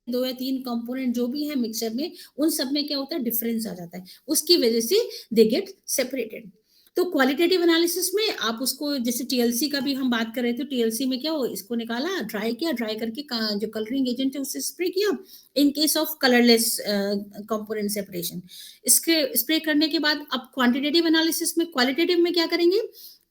Speaker 1: दो या तीन कंपोनेंट जो भी है मिक्सचर में, उन सब में क्या होता है डिफरेंस आ जाता है, उसकी वजह से दे गेट सेपरेटेड। तो क्वालिटेटिव एनालिसिस में आप उसको, जैसे टीएलसी का भी हम बात कर रहे थे, टीएलसी में क्या हो, इसको निकाला, ड्राई किया, ड्राई करके जो कलरिंग एजेंट है उससे स्प्रे किया इन case of colourless component separation. इसके स्प्रे करने के बाद अब क्वांटिटेटिव एनालिसिस में, क्वालिटेटिव में क्या करेंगे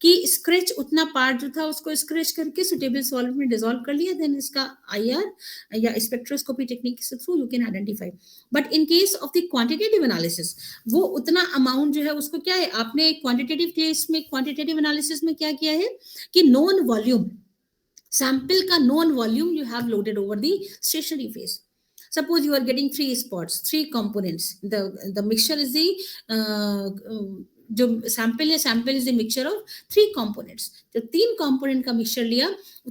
Speaker 1: कि स्क्रैच, उतना पार्ट जो था उसको स्क्रैच करके सुटेबल सॉल्वेंट में डिसॉल्व कर लिया, देन इसका आईआर या स्पेक्ट्रोस्कोपी टेक्निक से through you can identify. But in case of the quantitative analysis, वो उतना अमाउंट जो है उसको क्या है, आपने क्वांटिटेटिव केस में, क्वांटिटेटिव एनालिसिस में क्या किया है कि नोन वॉल्यूम, सैंपल का known volume you have loaded over the stationary phase. Suppose you are getting 3 spots, 3 components. The mixture is जो सैंपल है, sample is the mixture of 3 components. जो 3 कंपोनेंट का मिक्सचर लिया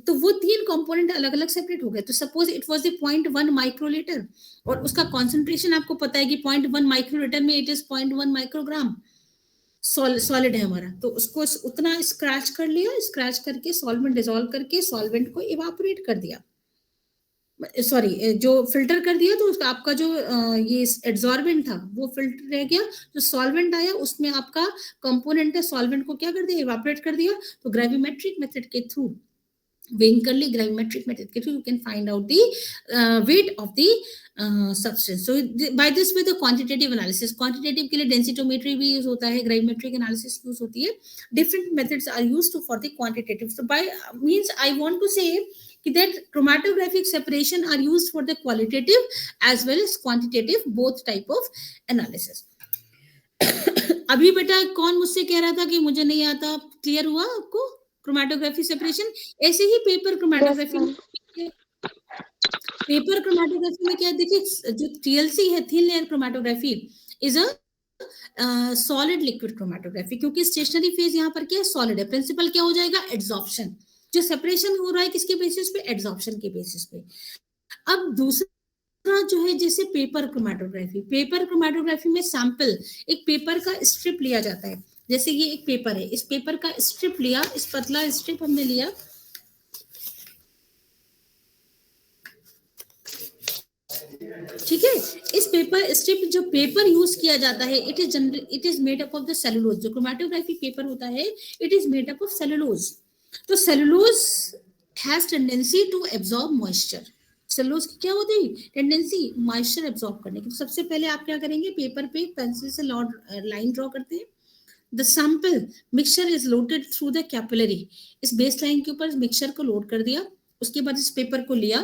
Speaker 1: तो वो 3 कंपोनेंट अलग अलग सेपरेट हो गए। तो suppose it was the 0.1 microlitre और उसका कंसंट्रेशन आपको पता है कि 0.1 माइक्रोलीटर में इट इज 0.1 माइक्रोग्राम सॉलिड है हमारा। तो उसको उतना स्क्रैच कर लिया, स्क्रैच करके सॉल्वेंट डिसॉल्व करके सॉल्वेंट को इवापोरेट कर दिया, सॉरी जो फिल्टर कर दिया, तो उसका आपका जो ये एड्सॉर्बेंट था वो फिल्टर रह गया, जो सॉल्वेंट आया उसमें आपका कंपोनेंट है, सॉल्वेंट को क्या कर दिया, इवापोरेट कर दिया। तो ग्रेविमेट्रिक मेथड के थ्रू, weighing कर ली, ग्रेविमेट्रिक मेथड के through you can find out the weight of the substance. So by this way the quantitative analysis, quantitative के लिए डेंसिटोमेट्री भी यूज होता है, ग्रेविमेट्रिक एनालिसिस यूज होती है, different methods are used for the quantitative. So by means I want to say that chromatographic separation are used for the qualitative as well as quantitative both type of analysis. अभी बेटा कौन मुझसे कह रहा था कि मुझे नहीं आता, क्लियर हुआ आपको क्रोमैटोग्राफी सेपरेशन? ऐसे ही पेपर क्रोमैटोग्राफी पेपर क्रोमैटोग्राफी में क्या देखिए, जो टीएलसी है, thin layer chromatography is a solid liquid chromatography, क्योंकि स्टेशनरी फेज यहाँ पर क्या है, सॉलिड है। प्रिंसिपल क्या हो जाएगा, एड्सॉर्प्शन। जो सेपरेशन हो रहा है किसके बेसिस पे, एड्सॉर्प्शन के बेसिस पे। अब दूसरा जो है जैसे पेपर क्रोमैटोग्राफी, पेपर क्रोमैटोग्राफी में सैंपल, एक पेपर का स्ट्रिप लिया जाता है, जैसे ये एक पेपर है, इस पेपर का स्ट्रिप लिया, इस पतला स्ट्रिप हमने लिया, ठीक है। इस पेपर स्ट्रिप, जो पेपर यूज किया जाता है, it is made up of the cellulose. जो क्रोमैटोग्राफी पेपर होता है it is made up of cellulose. तो cellulose has tendency to absorb moisture. Cellulose की क्या होती है, टेंडेंसी मॉइस्चर एब्जॉर्ब करने की। तो सबसे पहले आप क्या करेंगे, पेपर पे पेंसिल से लाइन ड्रॉ करते हैं। The sample mixture is loaded through the capillary. इस बेस लाइन के ऊपर मिक्सचर को लोड कर दिया, उसके बाद इस पेपर को लिया,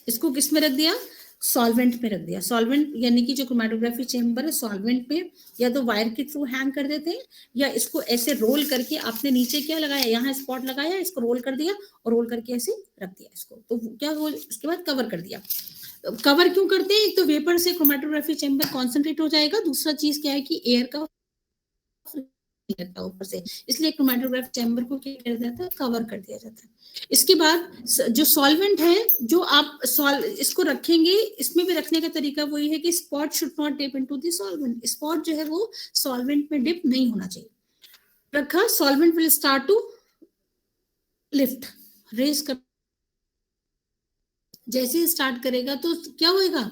Speaker 1: इसको किस में रख दिया, सॉल्वेंट में रख दिया। सॉल्वेंट यानी कि जो क्रोमैटोग्राफी चेंबर है, सॉल्वेंट में या तो वायर के थ्रू हैंग कर देते हैं, या इसको ऐसे रोल करके, आपने नीचे क्या लगाया, यहाँ स्पॉट लगाया, इसको रोल कर दिया और रोल करके ऐसे रख दिया इसको। तो क्या हो, उसके बाद कवर कर दिया। कवर क्यों करते हैं, एक तो वेपर से क्रोमैटोग्राफी चेंबर कॉन्सेंट्रेट हो जाएगा, दूसरा चीज क्या है कि एयर का ऊपर से, इसलिए क्रोमैटोग्राफी चेंबर को क्या किया जाता है, कवर कर दिया जाता है। इसके बाद जो सॉल्वेंट है, जो आप इसको रखेंगे, इसमें भी रखने का तरीका वही है कि spot should not dip into the solvent. Spot जो है वो सॉल्वेंट में डिप नहीं होना चाहिए। रखा, solvent will start to lift, raise कर, जैसे ही स्टार्ट करेगा तो क्या होएगा,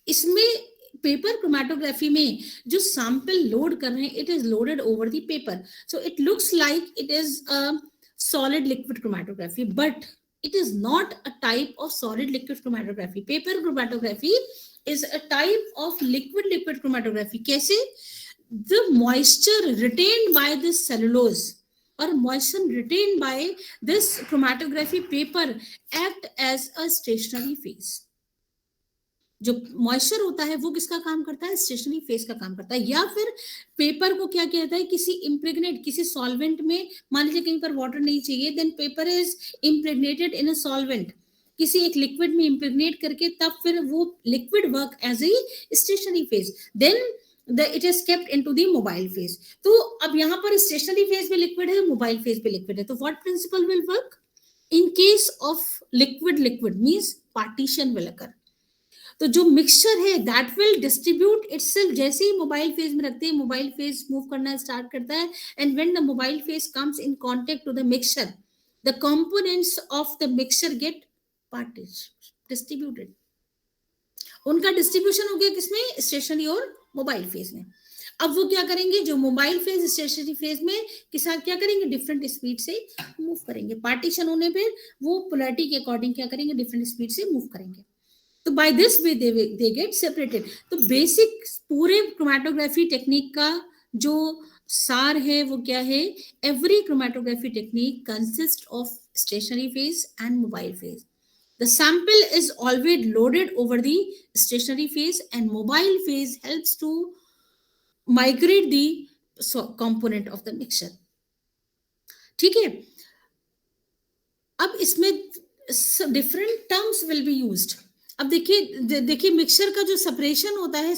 Speaker 1: इसमें पेपर क्रोमैटोग्राफी में जो सैंपल लोड कर रहे हैं, it is loaded over the paper, so it looks like it is a solid liquid chromatography, but it is not a type of solid liquid chromatography. Paper chromatography is a type of liquid chromatography. कैसे, the moisture retained by this cellulose or moisture retained by this chromatography paper act as a stationary phase. जो moisture होता है वो किसका काम करता है, stationary phase का काम करता है। या फिर पेपर को क्या कहता है, किसी इम्प्रेग्नेट, किसी सॉल्वेंट में, मान लीजिए कहीं पर वाटर नहीं चाहिए, then paper is impregnated in a solvent, किसी एक लिक्विड में इम्प्रेग्नेट करके, तब फिर वो liquid work as a stationary phase, then it is kept into the mobile phase. तो अब यहाँ पर स्टेशनरी फेज में लिक्विड है, मोबाइल फेज पे लिक्विड है, तो what principle will work in case of liquid means partition will occur. तो जो मिक्सचर है दैट विल डिस्ट्रीब्यूट इटसेल्फ, जैसे ही मोबाइल फेज में रखते हैं, मोबाइल फेज मूव करना स्टार्ट करता है, and when the mobile phase comes in contact to the mixture, the components of the mixture get distributed. उनका डिस्ट्रीब्यूशन हो गया किसमें, स्टेशनरी और मोबाइल फेज में। अब वो क्या करेंगे, जो मोबाइल फेज स्टेशनरी फेज में के साथ क्या करेंगे, डिफरेंट स्पीड से मूव करेंगे। पार्टीशन होने पे वो पोलैरिटी के अकॉर्डिंग क्या करेंगे, डिफरेंट स्पीड से मूव करेंगे। तो by this way they get separated. तो बेसिक पूरे क्रोमैटोग्राफी टेक्निक का जो सार है वो क्या है, every chromatography technique consist of stationary phase and mobile phase. The sample is always loaded over the stationary phase, and mobile phase helps to migrate the component of the mixture. ठीक है, अब इसमें different terms will be used. अब देखिए mixture का जो separation होता है,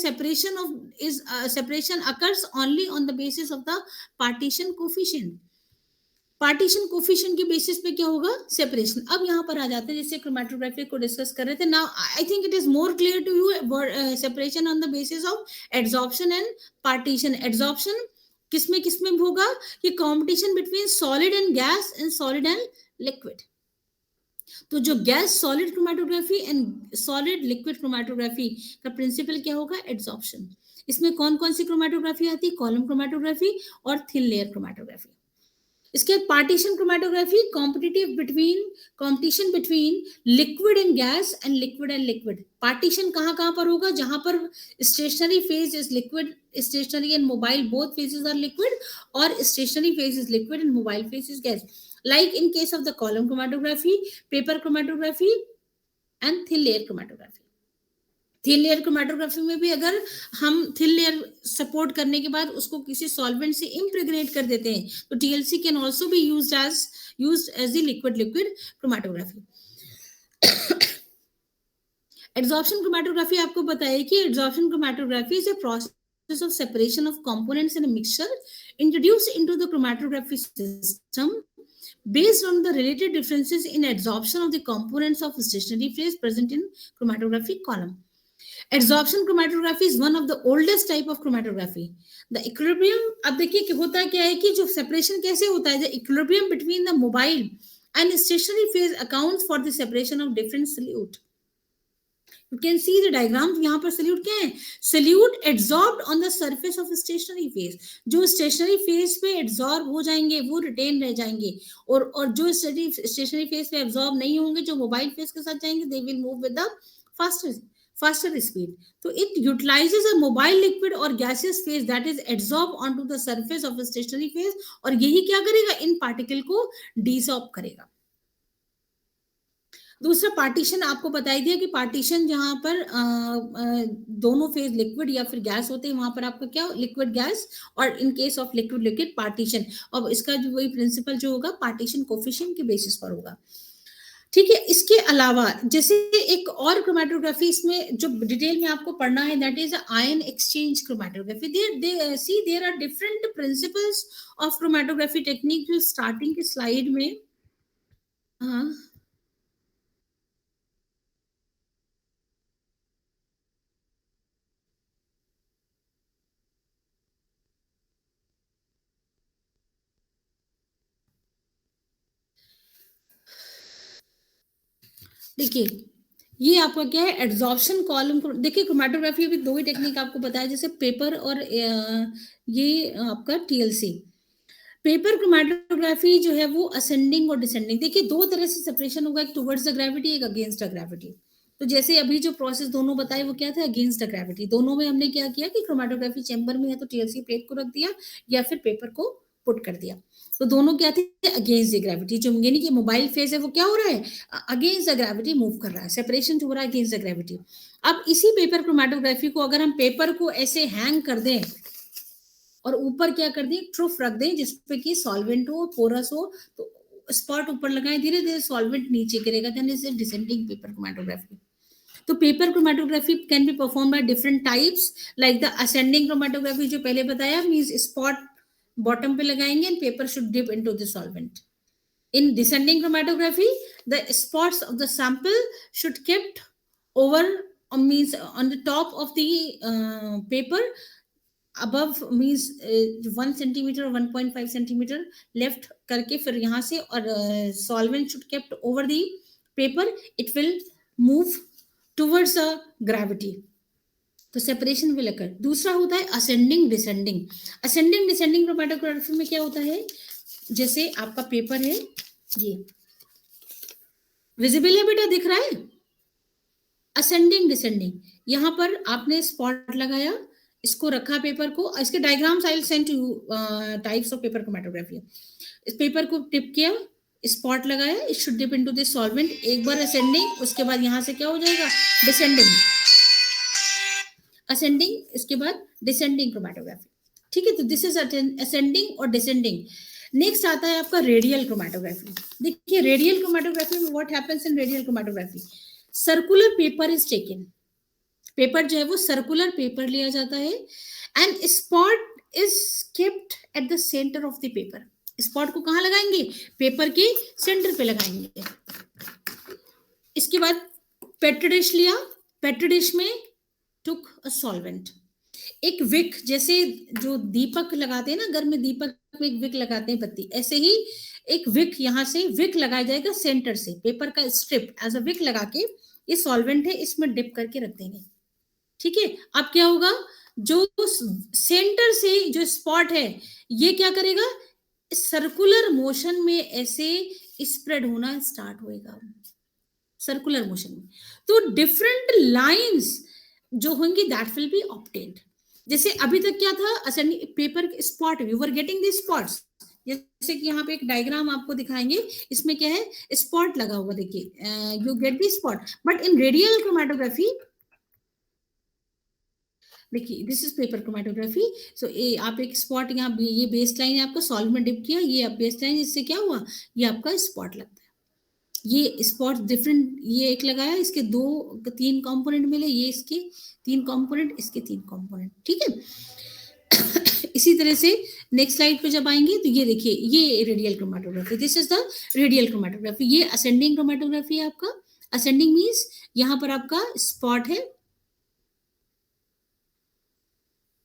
Speaker 1: separation occurs only on the basis of the partition coefficient. Partition coefficient के बेसिस पे क्या होगा, सेपरेशन। अब यहाँ पर आ जाते हैं, जैसे क्रोमैटोग्राफी को डिस्कस कर रहे थे। Now I think it is more clear to you separation on the basis of adsorption and partition. Adsorption किसमें होगा, कि competition between solid and gas and solid and liquid. तो जो gas solid chromatography and solid liquid chromatography का principle क्या होगा, adsorption. इसमें कौन कौन सी क्रोमैटोग्राफी आती है, कॉलम क्रोमैटोग्राफी और थिन लेयर क्रोमैटोग्राफी। इसके partition chromatography, competition between liquid and gas and liquid. Partition कहाँ पर होगा, जहां पर stationary phase is liquid, stationary and mobile both phases are liquid, और stationary phase is liquid and mobile phase is gas, like in case of the column chromatography, paper chromatography and thin layer chromatography। Thin layer chromatography में भी अगर हम thin layer support करने के बाद उसको किसी सॉल्वेंट से इम्प्रेग्नेट कर देते हैं, तो TLC can also be used as the liquid chromatography. Adsorption chromatography आपको बताया कि adsorption chromatography is a process of separation of components in a mixture introduced into the chromatography system based on the related differences in adsorption of the components of stationary phase present in chromatography column. Adsorption chromatography is one of the oldest type of chromatography. The equilibrium, अब देखिए कि होता क्या है कि जो separation कैसे होता है, the equilibrium between the mobile and stationary phase accounts for the separation of different solute. You can see the diagram, यहाँ पर solute क्या है, solute adsorbed on the surface of stationary phase। जो stationary phase पे adsorb हो जाएंगे वो retain रह जाएंगे, और जो stationary phase पे absorb नहीं होंगे, जो mobile phase के साथ जाएंगे, they will move with the faster speed। तो it utilizes a mobile liquid or gaseous phase that is adsorbed onto the surface of a stationary phase, और यही क्या करेगा, इन particle को desorb करेगा। दूसरा पार्टीशन आपको बताई दिया कि पार्टीशन जहां पर दोनों फेज लिक्विड या फिर गैस होते हैं, वहां पर आपका क्या, लिक्विड गैस, और इन केस ऑफ लिक्विड पार्टीशन। अब इसका जो वही प्रिंसिपल जो होगा पार्टीशन कोफिशिएंट के बेसिस पर होगा। ठीक है, इसके अलावा जैसे एक और क्रोमैटोग्राफी इसमें जो डिटेल में आपको पढ़ना है, that is ion exchange chromatography. There are different principles of chromatography technique, जो स्टार्टिंग की स्लाइड में हाँ देखिए, ये आपका क्या है, एड्सॉर्प्शन कॉलम। देखिए क्रोमैटोग्राफी अभी दो ही टेक्निक आपको बताया, जैसे पेपर और ये आपका टीएलसी। पेपर क्रोमैटोग्राफी जो है वो असेंडिंग और डिसेंडिंग। देखिए दो तरह से सेपरेशन होगा, एक टुवर्ड्स द ग्रेविटी, एक अगेंस्ट द ग्रेविटी। तो जैसे अभी जो प्रोसेस दोनों बताए वो क्या था, अगेंस्ट द ग्रेविटी। दोनों में हमने क्या किया कि क्रोमैटोग्राफी चैम्बर में है तो टीएलसी प्लेट को रख दिया या फिर पेपर को पुट कर दिया। तो दोनों क्या थे, अगेंस्ट द ग्रेविटी। जो यानी कि मोबाइल फेज है वो क्या हो रहा है, अगेंस्ट द ग्रेविटी मूव कर रहा है, सेपरेशन हो रहा है अगेंस्ट द ग्रेविटी। अब इसी पेपर क्रोमैटोग्राफी को अगर हम पेपर को ऐसे हैंग कर दें और ऊपर क्या कर दें, ट्रूफ रख दें जिसपे कि सॉल्वेंट हो, पोरस हो, तो स्पॉट ऊपर लगाएं, धीरे धीरे सॉल्वेंट नीचे गिरेगा, then is descending paper chromatography. तो paper chromatography can be perform by different types, like the ascending chromatography जो पहले बताया, मींस स्पॉट बॉटम पे लगाएंगे and paper should dip into the solvent. In descending chromatography, the spots of the sample should kept over, means on the top of the paper, above means 1 centimeter or 1.5 centimeter left करके फिर यहाँ से, और solvent should kept over the paper, it will move towards the gravity। तो separation will अकर। दूसरा होता है ascending descending. Ascending descending chromatography में क्या होता है, जैसे आपका पेपर है, ये विजिबल है बेटा, दिख रहा है? असेंडिंग डिसेंडिंग, यहां पर आपने स्पॉट लगाया, इसको रखा पेपर को, इसके diagrams I will send to you, types of paper chromatography. इस पेपर को टिप किया, स्पॉट लगाया, it should dip into this solvent, एक बार असेंडिंग, उसके बाद यहां से क्या हो जाएगा, डिसेंडिंग, असेंडिंग, इसके बाद डिसेंडिंग क्रोमैटोग्राफी। ठीक है, तो दिस इज असेंडिंग और डिसेंडिंग। नेक्स्ट आता है आपका रेडियल क्रोमैटोग्राफी। देखिए रेडियल क्रोमैटोग्राफी में what happens in radial chromatography, circular paper is taken, paper जो है वो सर्कुलर पेपर लिया जाता है, and spot is kept at the centre of the paper. Spot को कहां लगाएंगे, पेपर के सेंटर पे लगाएंगे। इसके बाद पेट्री डिश लिया, पेट्री डिश में टुक अ सॉल्वेंट, एक विक, जैसे जो दीपक लगाते हैं ना घर में, दीपक में एक विक लगाते हैं बत्ती, ऐसे ही एक विक, यहां से विक लगाया जाएगा सेंटर से, पेपर का स्ट्रिप एज अ विक लगा के, ये सॉल्वेंट है, इसमें डिप करके रख देंगे। ठीक है, अब क्या होगा, जो सेंटर से जो स्पॉट है ये क्या करेगा, सर्कुलर मोशन में ऐसे स्प्रेड होना स्टार्ट होएगा, सर्कुलर मोशन में। तो डिफरेंट लाइंस जो होंगी दैट विल बी ऑब्टेन्ड। जैसे अभी तक क्या था, ascending paper spot, you were getting the spots, जैसे कि यहाँ पे एक डायग्राम आपको दिखाएंगे, इसमें क्या है, स्पॉट लगा हुआ, देखिए you get the spot. But in radial chromatography, देखिए दिस इज पेपर क्रोमैटोग्राफी, सो आप एक स्पॉट, यहाँ ये बेस लाइन है आपका, सॉल्व में डिप किया, ये आप बेस लाइन, इससे क्या हुआ, ये आपका स्पॉट लगता है। ये स्पॉट डिफरेंट, ये एक लगाया, इसके तीन कंपोनेंट मिले, ये इसके 3 कंपोनेंट, इसके 3 कंपोनेंट। ठीक है, इसी तरह से नेक्स्ट स्लाइड पे जब आएंगे तो ये देखिए, ये radial chromatography, this is the radial chromatography. ये असेंडिंग क्रोमैटोग्राफी है आपका। असेंडिंग मींस यहां पर आपका स्पॉट है,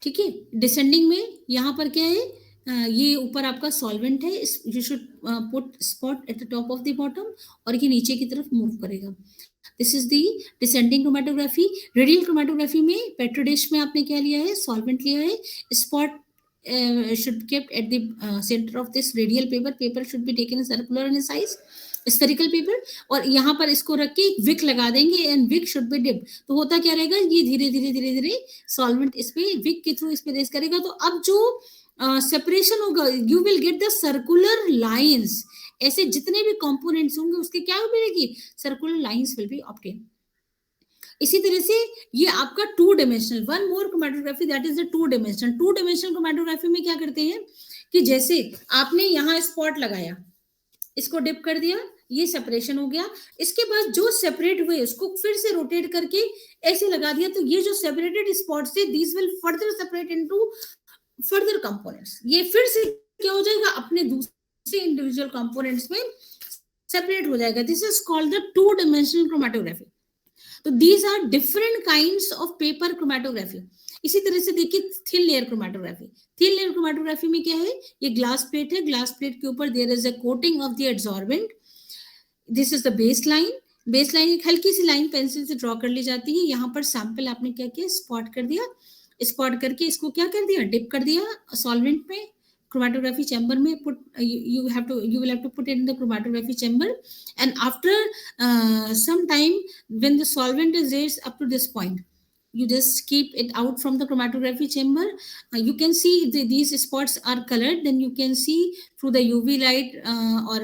Speaker 1: ठीक है। डिसेंडिंग में यहां पर क्या है, ये ऊपर आपका सॉल्वेंट है, you should put spot at the top of the bottom, और ये नीचे की तरफ मूव करेगा। This is the descending chromatography. Radial chromatography में पेट्री डिश में आपने क्या लिया है, सॉल्वेंट लिया है, spot should kept at the center of this radial paper, paper should be taken circular in size, spherical paper, और यहाँ पर इसको रख के एक विक लगा देंगे, and wick should be dip. तो होता क्या रहेगा, ये धीरे धीरे धीरे धीरे सॉल्वेंट इस पे विक के थ्रू इस पे रेस करेगा, तो अब जो सेपरेशन होगा, you will get the circular lines, ऐसे जितने भी कंपोनेंट्स होंगे उसके क्या मिलेगी, circular lines will be obtain. इसी तरह से ये आपका 2 dimensional, one more chromatography that is the 2 dimensional. 2 dimensional chromatography में क्या करते हैं कि जैसे आपने यहाँ स्पॉट लगाया, इसको डिप कर दिया, ये सेपरेशन हो गया, इसके बाद जो सेपरेट हुए उसको फिर से रोटेट करके ऐसे लगा दिया, तो ये जो सेपरेटेड स्पॉट्स थे, these will further separate into further components, ये फिर से क्या हो जाएगा, अपने दूसरे इंडिविजुअल कंपोनेंट्स में सेपरेट हो जाएगा। This is called the 2 dimensional chromatography. तो these are different kinds of paper chromatography. इसी तरह से देखिए thin layer chromatography. Thin layer chromatography में क्या है, ये ग्लास प्लेट है, ग्लास प्लेट के ऊपर there is a coating of the absorbent, this is the base line. Base line एक हल्की सी लाइन पेंसिल से ड्रॉ कर ली जाती है, यहाँ पर सैंपल आपने क्या किया, स्पॉट कर दिया, स्पॉट करके इसको क्या कर दिया, डिप कर दिया सॉल्वेंट में, chromatography chamber में put, you will have to put it in the chromatography chamber, and after some time when the solvent is raised up to this point, you just keep it out from the chromatography chamber. You can see these spots are colored, then you can see through the UV light or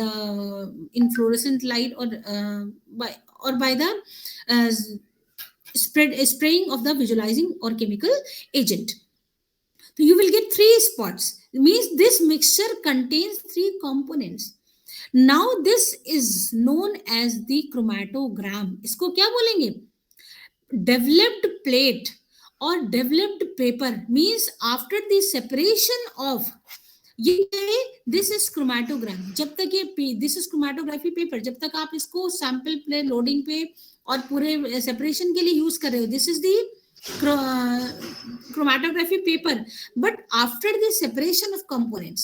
Speaker 1: the influorescent light, or by the spraying of the visualizing or chemical agent. So you will get 3 spots. It means this mixture contains 3 components. Now this is known as the chromatogram. इसको क्या बोलेंगे, developed plate or developed paper means after the separation of, ये this is chromatogram. जब तक ये this is chromatography paper, जब तक आप इसको sample पे loading पे और पूरे separation के लिए use कर रहे हो, this is the chromatography paper. But after the separation of components,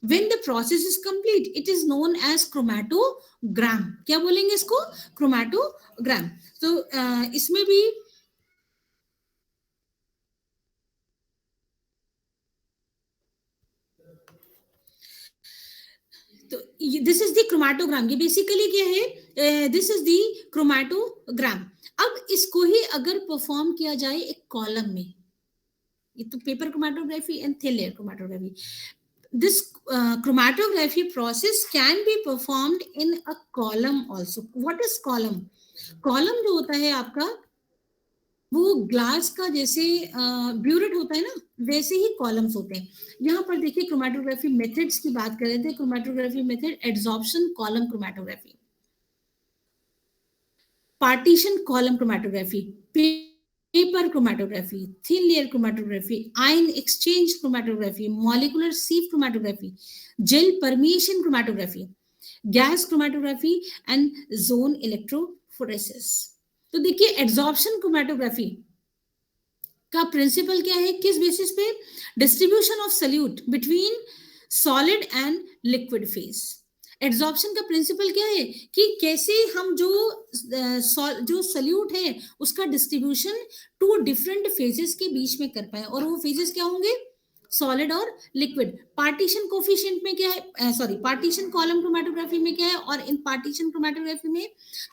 Speaker 1: when the process is complete, it is known as chromatogram. क्या बोलेंगे इसको, chromatogram. तो इसमें भी तो दिस इज द क्रोमैटोग्राम, ये बेसिकली क्या है, दिस इज द क्रोमैटोग्राम। अब इसको ही अगर परफॉर्म किया जाए एक कॉलम में, ये तो paper chromatography and thin layer chromatography, this chromatography process can be performed in a column also. What is column? column जो होता है आपका, वो ग्लास का जैसे ब्यूरेट होता है ना, वैसे ही कॉलम्स होते हैं। यहाँ पर देखिए क्रोमैटोग्राफी मेथड्स की बात कर रहे थे, chromatography method adsorption column chromatography, partition column chromatography, paper chromatography, thin layer chromatography, ion exchange chromatography, molecular sieve chromatography, gel permeation chromatography, gas chromatography and zone electrophoresis. तो देखिए एड्सॉर्प्शन क्रोमैटोग्राफी का principle क्या है, किस बेसिस पे, distribution of solute between solid and liquid phase. Adsorption का principle क्या है कि कैसे हम जो सल्यूट है उसका डिस्ट्रीब्यूशन टू डिफरेंट फेजेस के बीच में कर पाए, और वो फेजेस क्या होंगे, सॉलिड और लिक्विड। पार्टीशन कोफिशिएंट में क्या है, सॉरी पार्टीशन कॉलम क्रोमैटोग्राफी में क्या है, और इन पार्टीशन क्रोमैटोग्राफी में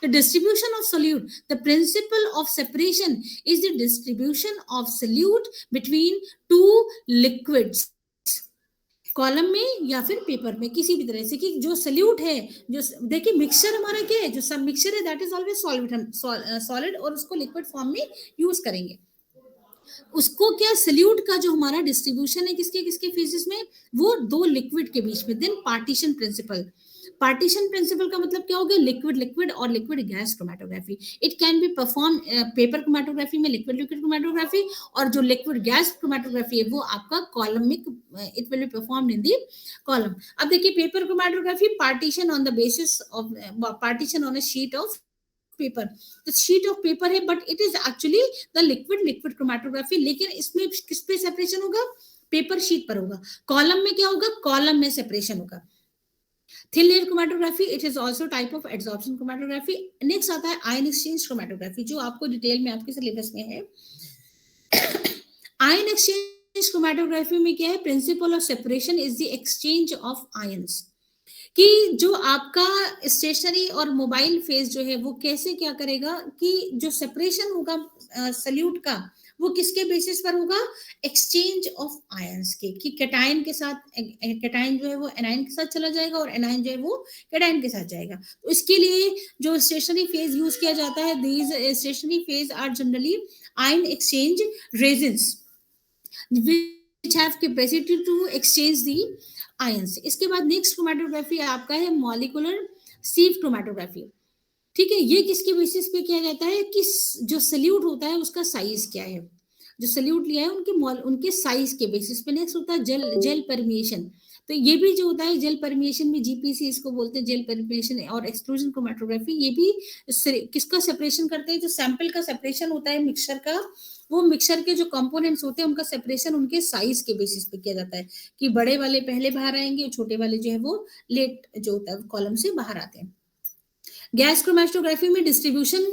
Speaker 1: the distribution of solute, the principle of separation is the distribution of solute between two liquids, column में या फिर पेपर में, किसी भी तरह से, कि जो सल्यूट है, जो देखिए मिक्सचर हमारा क्या है, जो सब मिक्सचर है दैट इज ऑलवेज सॉलिड, और उसको लिक्विड फॉर्म में यूज करेंगे। उसको क्या, सल्यूट का जो हमारा डिस्ट्रीब्यूशन है किसके किसके फेजेस में, वो दो लिक्विड के बीच में। Then partition principle, partition principle का मतलब क्या हो गया, लिक्विड लिक्विड और liquid gas chromatography. It can be perform paper chromatography में लिक्विड लिक्विड क्रोमैटोग्राफी, और जो लिक्विड गैस क्रोमैटोग्राफी है वो आपका कॉलम में, it will be performed in the column. अब देखिए paper chromatography, partition on the basis of, partition on a sheet of paper, तो शीट ऑफ पेपर है but it is actually the liquid liquid chromatography, लेकिन इसमें किस पे separation होगा, paper sheet पर होगा। कॉलम में क्या होगा, कॉलम में सेपरेशन होगा। Thin layer chromatography, it is also type of adsorption chromatography. Next आता है आयन एक्सचेंज क्रोमैटोग्राफी, जो आपको डिटेल में आपके सिलेबस में है। आयन एक्सचेंज क्रोमैटोग्राफी में क्या है, principle of separation is the exchange of ions, कि जो आपका स्टेशनरी और मोबाइल फेज जो है वो कैसे क्या करेगा, कि जो सेपरेशन होगा सल्यूट का, वो किसके बेसिस पर होगा, एक्सचेंज ऑफ आयंस के, कि कैटायन के साथ, कैटायन जो है वो एनायन के साथ चला जाएगा, और एनायन जो है वो कैटायन के साथ जाएगा। तो इसके लिए जो स्टेशनरी फेज यूज किया जाता है, these stationary phase are generally ion exchange resins which have capacity to exchange the ions। इसके बाद नेक्स्ट क्रोमैटोग्राफी आपका है मॉलिक्यूलर सीव क्रोमैटोग्राफी। ठीक है, ये किसके बेसिस पे किया जाता है, कि जो सल्यूट होता है उसका साइज क्या है, जो सल्यूट लिया है उनके साइज के बेसिस पे। नेक्स्ट होता है जेल परमिएशन, तो ये भी जो होता है जेल परमिएशन में, जीपीसी इसको बोलते हैं, जेल परमिएशन और एक्सक्लूजन क्रोमैटोग्राफी, ये भी किसका सेपरेशन करते हैं, जो सैंपल का सेपरेशन होता है मिक्सचर का, वो मिक्सचर के जो कंपोनेंट्स होते हैं उनका सेपरेशन उनके साइज के बेसिस पे किया जाता है, कि बड़े वाले पहले बाहर आएंगे, छोटे वाले जो है वो लेट जो होता है कॉलम से बाहर आते हैं। गैस क्रोमैटोग्राफी में डिस्ट्रीब्यूशन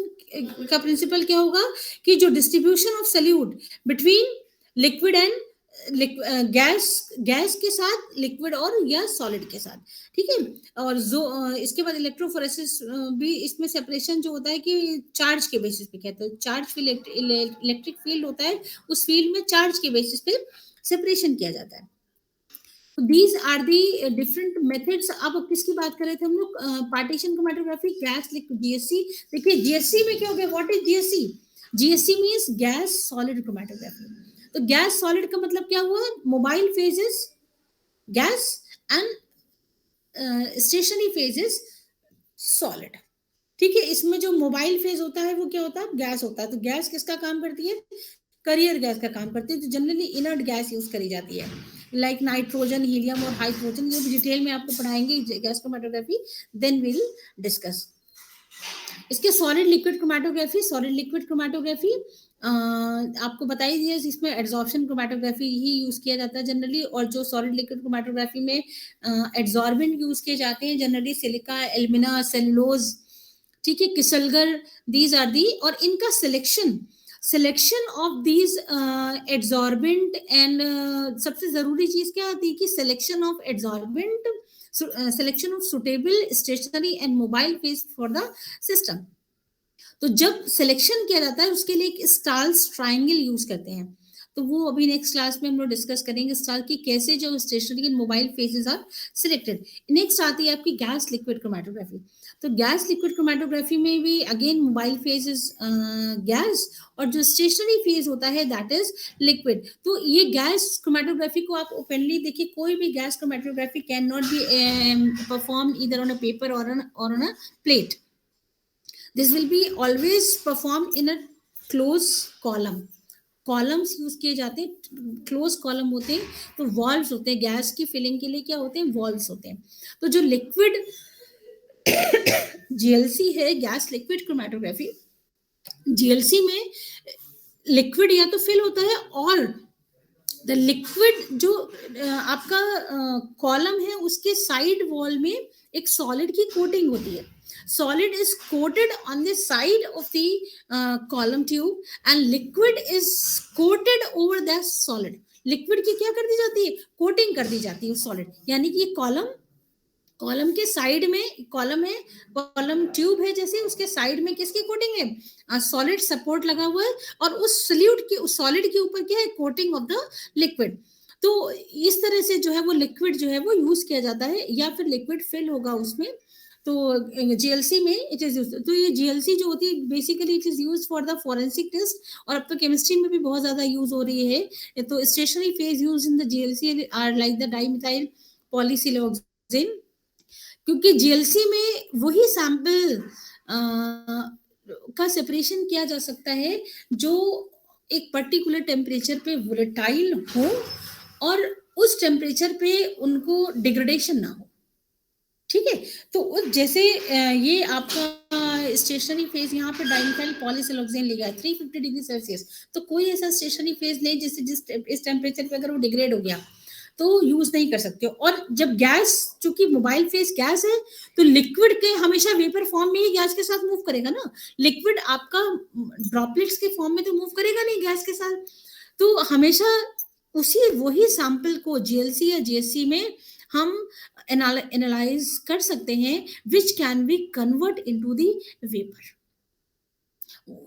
Speaker 1: का प्रिंसिपल क्या होगा, कि जो distribution of solute between liquid and gas के साथ, लिक्विड और या सॉलिड के साथ। ठीक है, और जो इसके बाद इलेक्ट्रोफोरेसिस भी, इसमें सेपरेशन जो होता है कि चार्ज के बेसिस पे कहते हैं, चार्ज फील्ड, इलेक्ट्रिक फील्ड होता है, उस फील्ड में चार्ज के बेसिस पे सेपरेशन किया जाता है। These are the different methods. अब किसकी बात कर रहे थे हम लोग, partition chromatography, gas liquid, GSC. देखिए जीएससी में क्या हो गया, what is GSC, GSC means gas solid chromatography. तो गैस सॉलिड का मतलब क्या हुआ, mobile phases gas and stationary phases solid. ठीक है, इसमें जो मोबाइल फेज होता है वो क्या होता है, गैस होता है। तो गैस किसका काम करती है, करियर गैस का काम करती है, तो जनरली इनर्ट गैस यूज करी जाती है, लाइक नाइट्रोजन, हीलियम और हाइड्रोजन। ये डिटेल में आपको पढ़ाएंगे gas chromatography, then will discuss. इसके solid liquid chromatography, solid liquid chromatography आपको बताई दिया, इसमें एड्सॉर्प्शन क्रोमैटोग्राफी ही यूज किया जाता है जनरली, और जो सॉलिड लिक्विड क्रोमैटोग्राफी में एड्सॉर्बेंट यूज किए जाते हैं जनरली, सिलिका, एल्मिना, सेलुलोज, ठीक है, किसलगर, दीज आर दी, और इनका selection of these adsorbent and सबसे जरूरी चीज क्या आती है, कि selection of adsorbent selection of suitable stationary and mobile phase for the system. तो जब सिलेक्शन किया जाता है उसके लिए एक स्टार्स ट्रायंगल यूज करते हैं, तो वो अभी नेक्स्ट क्लास में हम लोग डिस्कस करेंगे स्टार की कैसे जो stationary and mobile phases are selected. Next आती है आपकी गैस लिक्विड क्रोमेटोग्राफी। तो गैस लिक्विड क्रोमेटोग्राफी में भी again mobile phase is gas और जो स्टेशनरी फेज होता है दैट इज लिक्विड। तो ये गैस क्रोमेटोग्राफी को आप ओपनली देखिए, कोई भी gas chromatography can not be perform either on a paper और on a plate. This will be always performed in a closed column. Columns use किए जाते हैं, क्लोज कॉलम होते हैं, तो वॉल्व्स होते हैं गैस की फिलिंग के लिए, क्या होते हैं, वॉल्व्स होते हैं। तो जो लिक्विड जीएलसी है, गैस लिक्विड क्रोमेटोग्राफी, जीएलसी में लिक्विड या तो फिल होता है और द लिक्विड जो आपका कॉलम है उसके साइड वॉल में एक सॉलिड की कोटिंग होती है। Solid is coated on the side of the column tube and liquid is coated over the solid. Liquid की क्या कर दी जाती है, कोटिंग कर दी जाती है सॉलिड, यानी कि कॉलम के साइड में कॉलम है, कॉलम ट्यूब है जैसे, उसके साइड में किसकी कोटिंग है, सॉलिड सपोर्ट लगा हुआ है और उस सॉलिड के ऊपर क्या है, कोटिंग ऑफ द लिक्विड। तो इस तरह से जो है वो लिक्विड जो है वो यूज किया जाता है, या फिर लिक्विड फिल होगा उसमें। तो जीएलसी में इट इज यूज, तो ये जीएलसी जो होती है basically it is use for the forensic test, और अब तो केमिस्ट्री में भी बहुत ज्यादा यूज हो रही है। तो stationary phase use in the GLC are like the dimethyl polysiloxane, क्योंकि जीएलसी में वही सैंपल का सेपरेशन किया जा सकता है जो एक पर्टिकुलर टेम्परेचर पे वोलेटाइल हो और उस टेम्परेचर पे उनको डिग्रेडेशन ना हो। ठीक है, तो जैसे ये आपका स्टेशनरी फेज यहाँ पे डाइमिथाइल पॉलीसिलोक्सेन लिखा है 350 डिग्री सेल्सियस, तो कोई ऐसा स्टेशनरी फेज नहीं जिससे इस टेम्परेचर पे अगर वो डिग्रेड हो गया तो यूज नहीं कर सकते हो। और जब गैस, चूंकि मोबाइल फेज गैस है, तो लिक्विड के हमेशा वेपर फॉर्म में ही गैस के साथ मूव करेगा ना, लिक्विड आपका ड्रॉपलेट्स के फॉर्म में तो मूव करेगा नहीं गैस के साथ। तो हमेशा वही सैंपल को जीएलसी या जीएससी में हम एनालाइज कर सकते हैं, which can be convert into the vapour.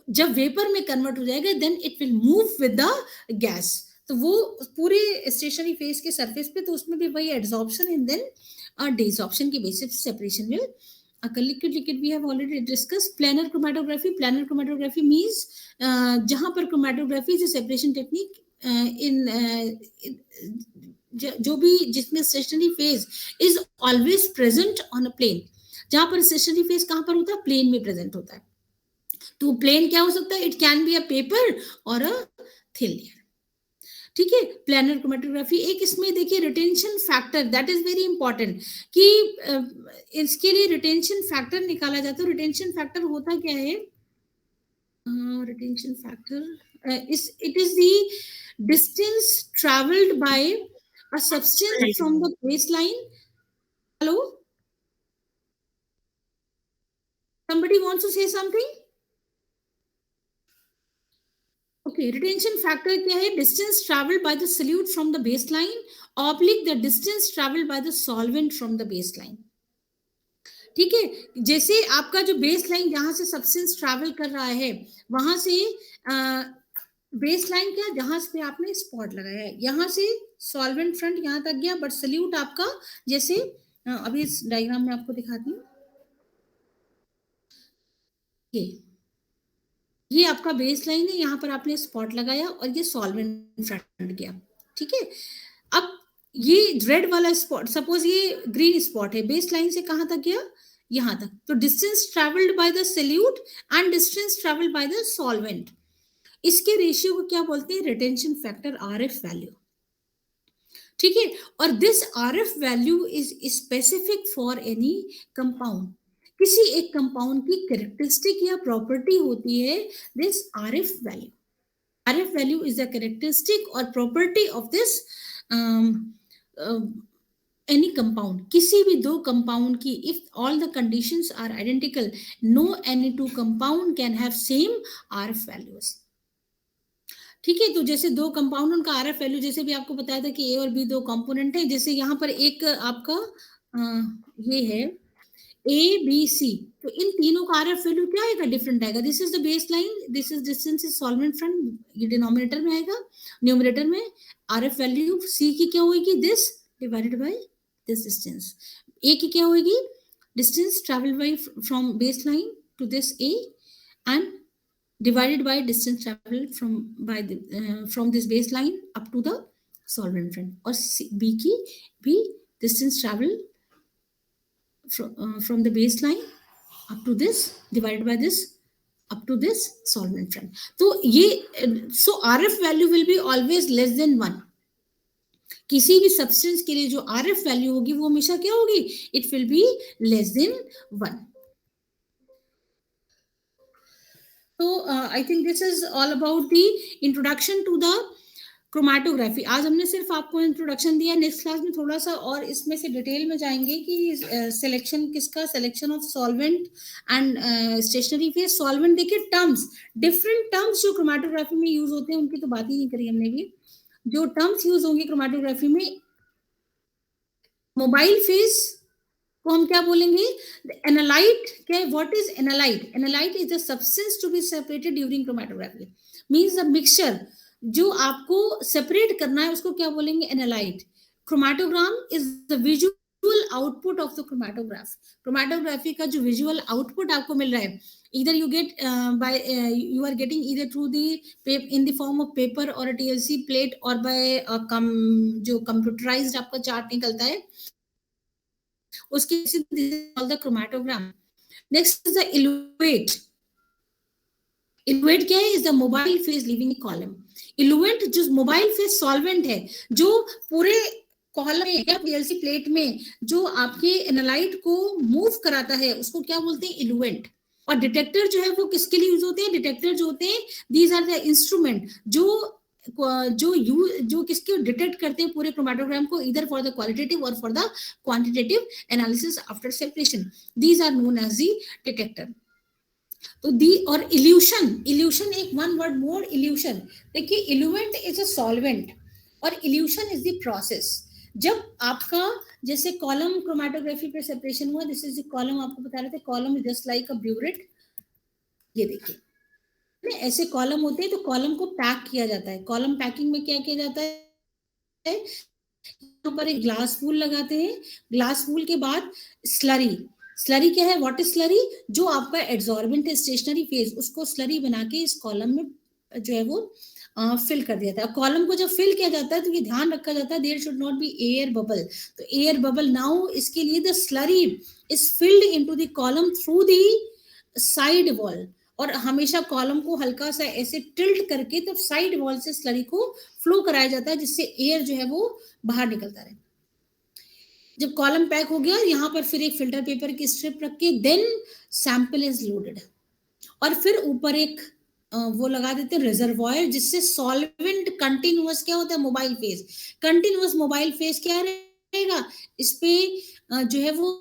Speaker 1: जब वेपर में कन्वर्ट हो जाएगा then it will move with the gas, तो वो पूरे स्टेशनरी फेज के सरफेस पे, तो उसमें भी वही एड्सॉर्प्शन एंड देन डिसॉर्प्शन की basis separation will occur. Liquid we have already discuss. Planar chromatography means जहां पर क्रोमेटोग्राफी से सेपरेशन टेक्निक जो भी जिसमें stationary phase is always present on a plane, जहां पर स्टेशनरी फेज कहां पर होता है, प्लेन में प्रेजेंट होता है। तो प्लेन क्या हो सकता है, it can be a paper और अ थिन लेयर। ठीक है, प्लानर क्रोमेटोग्राफी। एक इसमें देखिए retention factor, that is very important कि इसके लिए रिटेंशन फैक्टर निकाला जाता है। रिटेंशन फैक्टर होता क्या है, retention factor it is the distance travelled by a substance from the baseline. Hello, somebody wants to say something? Okay, retention factor क्या है, distance traveled by the solute from the baseline oblique the distance traveled by the solvent from the baseline. ठीक है, जैसे आपका जो baseline जहां से substance travel कर रहा है वहां से बेसलाइन क्या, जहां पे आपने स्पॉट लगाया है, यहाँ से सॉल्वेंट फ्रंट यहाँ तक गया, बट सल्यूट आपका जैसे अभी इस डायग्राम में आपको दिखाती हूँ, ये आपका बेसलाइन है, यहाँ पर आपने स्पॉट लगाया और ये सॉल्वेंट फ्रंट गया। ठीक है, अब ये रेड वाला स्पॉट, सपोज ये ग्रीन स्पॉट है, बेसलाइन से कहां तक गया, यहाँ तक, तो distance travelled by the solute and distance travelled by the solvent, इसके रेशियो को क्या बोलते हैं, रिटेंशन फैक्टर, आरएफ वैल्यू। ठीक है, और this RF value is specific for any compound, किसी एक कंपाउंड की कैरेक्टरिस्टिक या प्रॉपर्टी होती है this RF value. RF value is the characteristic और property of this any compound, किसी भी दो कंपाउंड की, if all the conditions are identical, no any two compound can have same RF values. ठीक है, तो जैसे दो कंपाउंड, उनका आरएफ वैल्यू, जैसे भी आपको बताया था कि ए और बी दो कंपोनेंट है, जैसे यहाँ पर एक आपका ये है ए बी सी, तो इन तीनों का आरएफ वैल्यू क्या आएगा, डिफरेंट आएगा. This is the base line, this is distance is solvent front, ये डिनोमिनेटर में आएगा. न्यूमरेटर में आरएफ वैल्यू सी की क्या होगी, this divided by this distance. A की क्या होगी, distance travel by from base line to this A and divided by distance traveled from this baseline up to the solvent front. और B की भी distance traveled from the baseline up to this divided by this up to this solvent front. तो ये so RF value will be always less than 1. किसी भी substance के लिए जो RF वैल्यू होगी वो हमेशा क्या होगी, it will be less than 1. So I think this is all about the introduction to the chromatography. आज हमने सिर्फ आपको इंट्रोडक्शन दिया. नेक्स्ट क्लास में थोड़ा सा और इसमें से डिटेल में जाएंगे कि सिलेक्शन किसका, selection of solvent and stationary phase. Solvent देखिए, टर्म्स, डिफरेंट टर्म्स जो क्रोमैटोग्राफी में यूज होते हैं उनकी तो बात ही नहीं करी हमने भी. जो टर्म्स यूज होंगे क्रोमैटोग्राफी में, मोबाइल फेज को हम क्या बोलेंगे, एनालाइट. क्या, what is analyte? Analyte is the substance to be separated during chromatography. Means a mixture जो आपको सेपरेट करना है उसको क्या बोलेंगे, analyte. Chromatogram is the visual output of the chromatograph. Chromatography का जो विजुअल आउटपुट आपको मिल रहा है, either you get you are getting either through the in the form of paper or a TLC plate or by जो computerized आपका chart निकलता है उसके called the chromatogram. Next is the eluate. Eluate क्या है, is the mobile phase leaving a column. Eluate जो mobile phase solvent है जो पूरे कॉलम में या पीएलसी प्लेट में जो आपके एनालाइट को मूव कराता है उसको क्या बोलते हैं, इलुएंट. और डिटेक्टर जो है वो किसके लिए यूज होते हैं, डिटेक्टर जो होते हैं दीज आर द इंस्ट्रूमेंट जो किसके डिटेक्ट करते हैं पूरे क्रोमैटोग्राम को, इधर फॉर द क्वालिटेटिव और for the quantitative analysis after separation. These are known as the detector. तो दी और इल्यूशन, इल्यूशन एक वन वर्ड मोर, इल्यूशन. देखिए, इलुएंट इज अ सॉल्वेंट और इल्यूशन इज द प्रोसेस. जब आपका जैसे कॉलम क्रोमैटोग्राफी पे सेपरेशन हुआ, दिस इज द कॉलम, आपको बता रहे थे column is just like a burette. ये देखिए ऐसे कॉलम होते हैं, तो कॉलम को पैक किया जाता है. कॉलम पैकिंग में क्या किया जाता है, यहाँ पर एक ग्लास फूल लगाते हैं. ग्लास फूल के बाद स्लरी. स्लरी क्या है, व्हाट इज स्लरी? जो आपका एड्सॉर्बेंट है स्टेशनरी फेज, उसको स्लरी बना के इस कॉलम में जो है वो फिल कर दिया जाता है. कॉलम को जब फिल किया जाता है तो ये ध्यान रखा जाता है there should not be air bubble. तो एयर बबल नाउ इसके लिए the slurry is filled into the column through the side wall. और हमेशा कॉलम को हल्का सा ऐसे टिल्ट करके तो साइड वॉल से स्लरी को फ्लो कराया जाता है जिससे एयर जो है वो बाहर निकलता रहे. जब कॉलम पैक हो गया, यहाँ पर फिर एक फिल्टर पेपर की स्ट्रिप रख के देन सैंपल इज लोडेड और फिर ऊपर एक वो लगा देते हैं रिजर्वॉयर जिससे सॉल्वेंट कंटिन्यूअस क्या होता है, mobile phase. Continuous mobile phase क्या रहेगा, इस पे जो है वो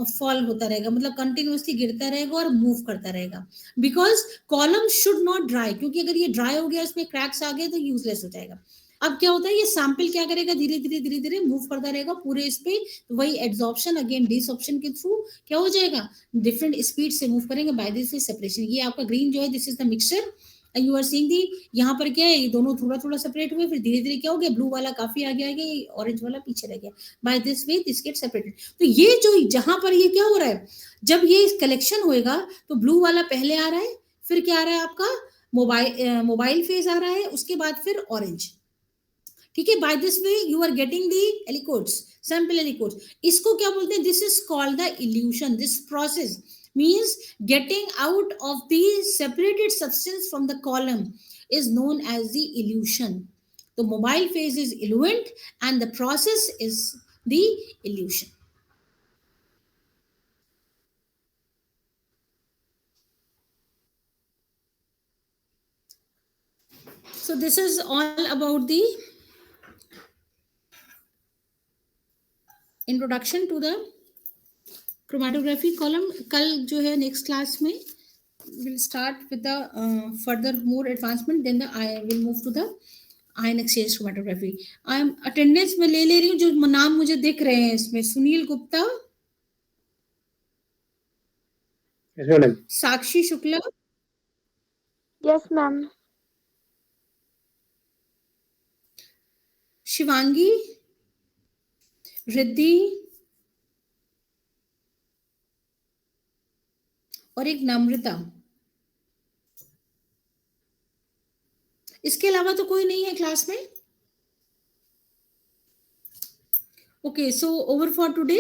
Speaker 1: फॉल होता रहेगा, मतलब कंटिन्यूअसली गिरता रहेगा और मूव करता रहेगा. Because column should not dry, क्योंकि अगर ये ड्राई हो गया, इसमें क्रैक्स आ गए तो यूजलेस हो जाएगा. अब क्या होता है, ये सैंपल क्या करेगा, धीरे धीरे मूव करता रहेगा पूरे इस पे. तो वही एड्सॉर्प्शन अगेन डिसॉर्प्शन के थ्रू क्या हो जाएगा, डिफरेंट स्पीड से मूव करेंगे बाय दिस सेपरेशन. ये आपका ग्रीन जो है this is the mixture. You are seeing the, यहाँ पर क्या है, ये दोनों थोड़ा थोड़ा सेपरेट हुए, फिर धीरे धीरे क्या हो गया, ब्लू वाला काफी आगे आ गया, ऑरेंज वाला पीछे रह गया. By this way this get separated. तो ये जो जहां पर ये क्या हो रहा है, जब ये कलेक्शन होएगा तो ब्लू वाला पहले आ रहा है, फिर क्या आ रहा है आपका मोबाइल फेज आ रहा है, उसके बाद फिर ऑरेंज. ठीक है, by this way you are getting the aliquots, sample aliquots. इसको क्या बोलते हैं, this is called the elution. This process means getting out of the separated substance from the column is known as the elution. The mobile phase is eluent and the process is the elution. So this is all about the introduction to the chromatography column. कल जो है next class में will start with the further more advancement, then I will move to the ion exchange chromatography. I am attendance में ले रही हूँ, जो नाम मुझे दिख रहे हैं इसमें, सुनील गुप्ता,
Speaker 2: Yes, madam.
Speaker 1: साक्षी शुक्ला,
Speaker 3: यस मैम।
Speaker 1: शिवांगी, रिद्धि और एक नम्रता। इसके अलावा तो कोई नहीं है क्लास में। Okay, so over for today.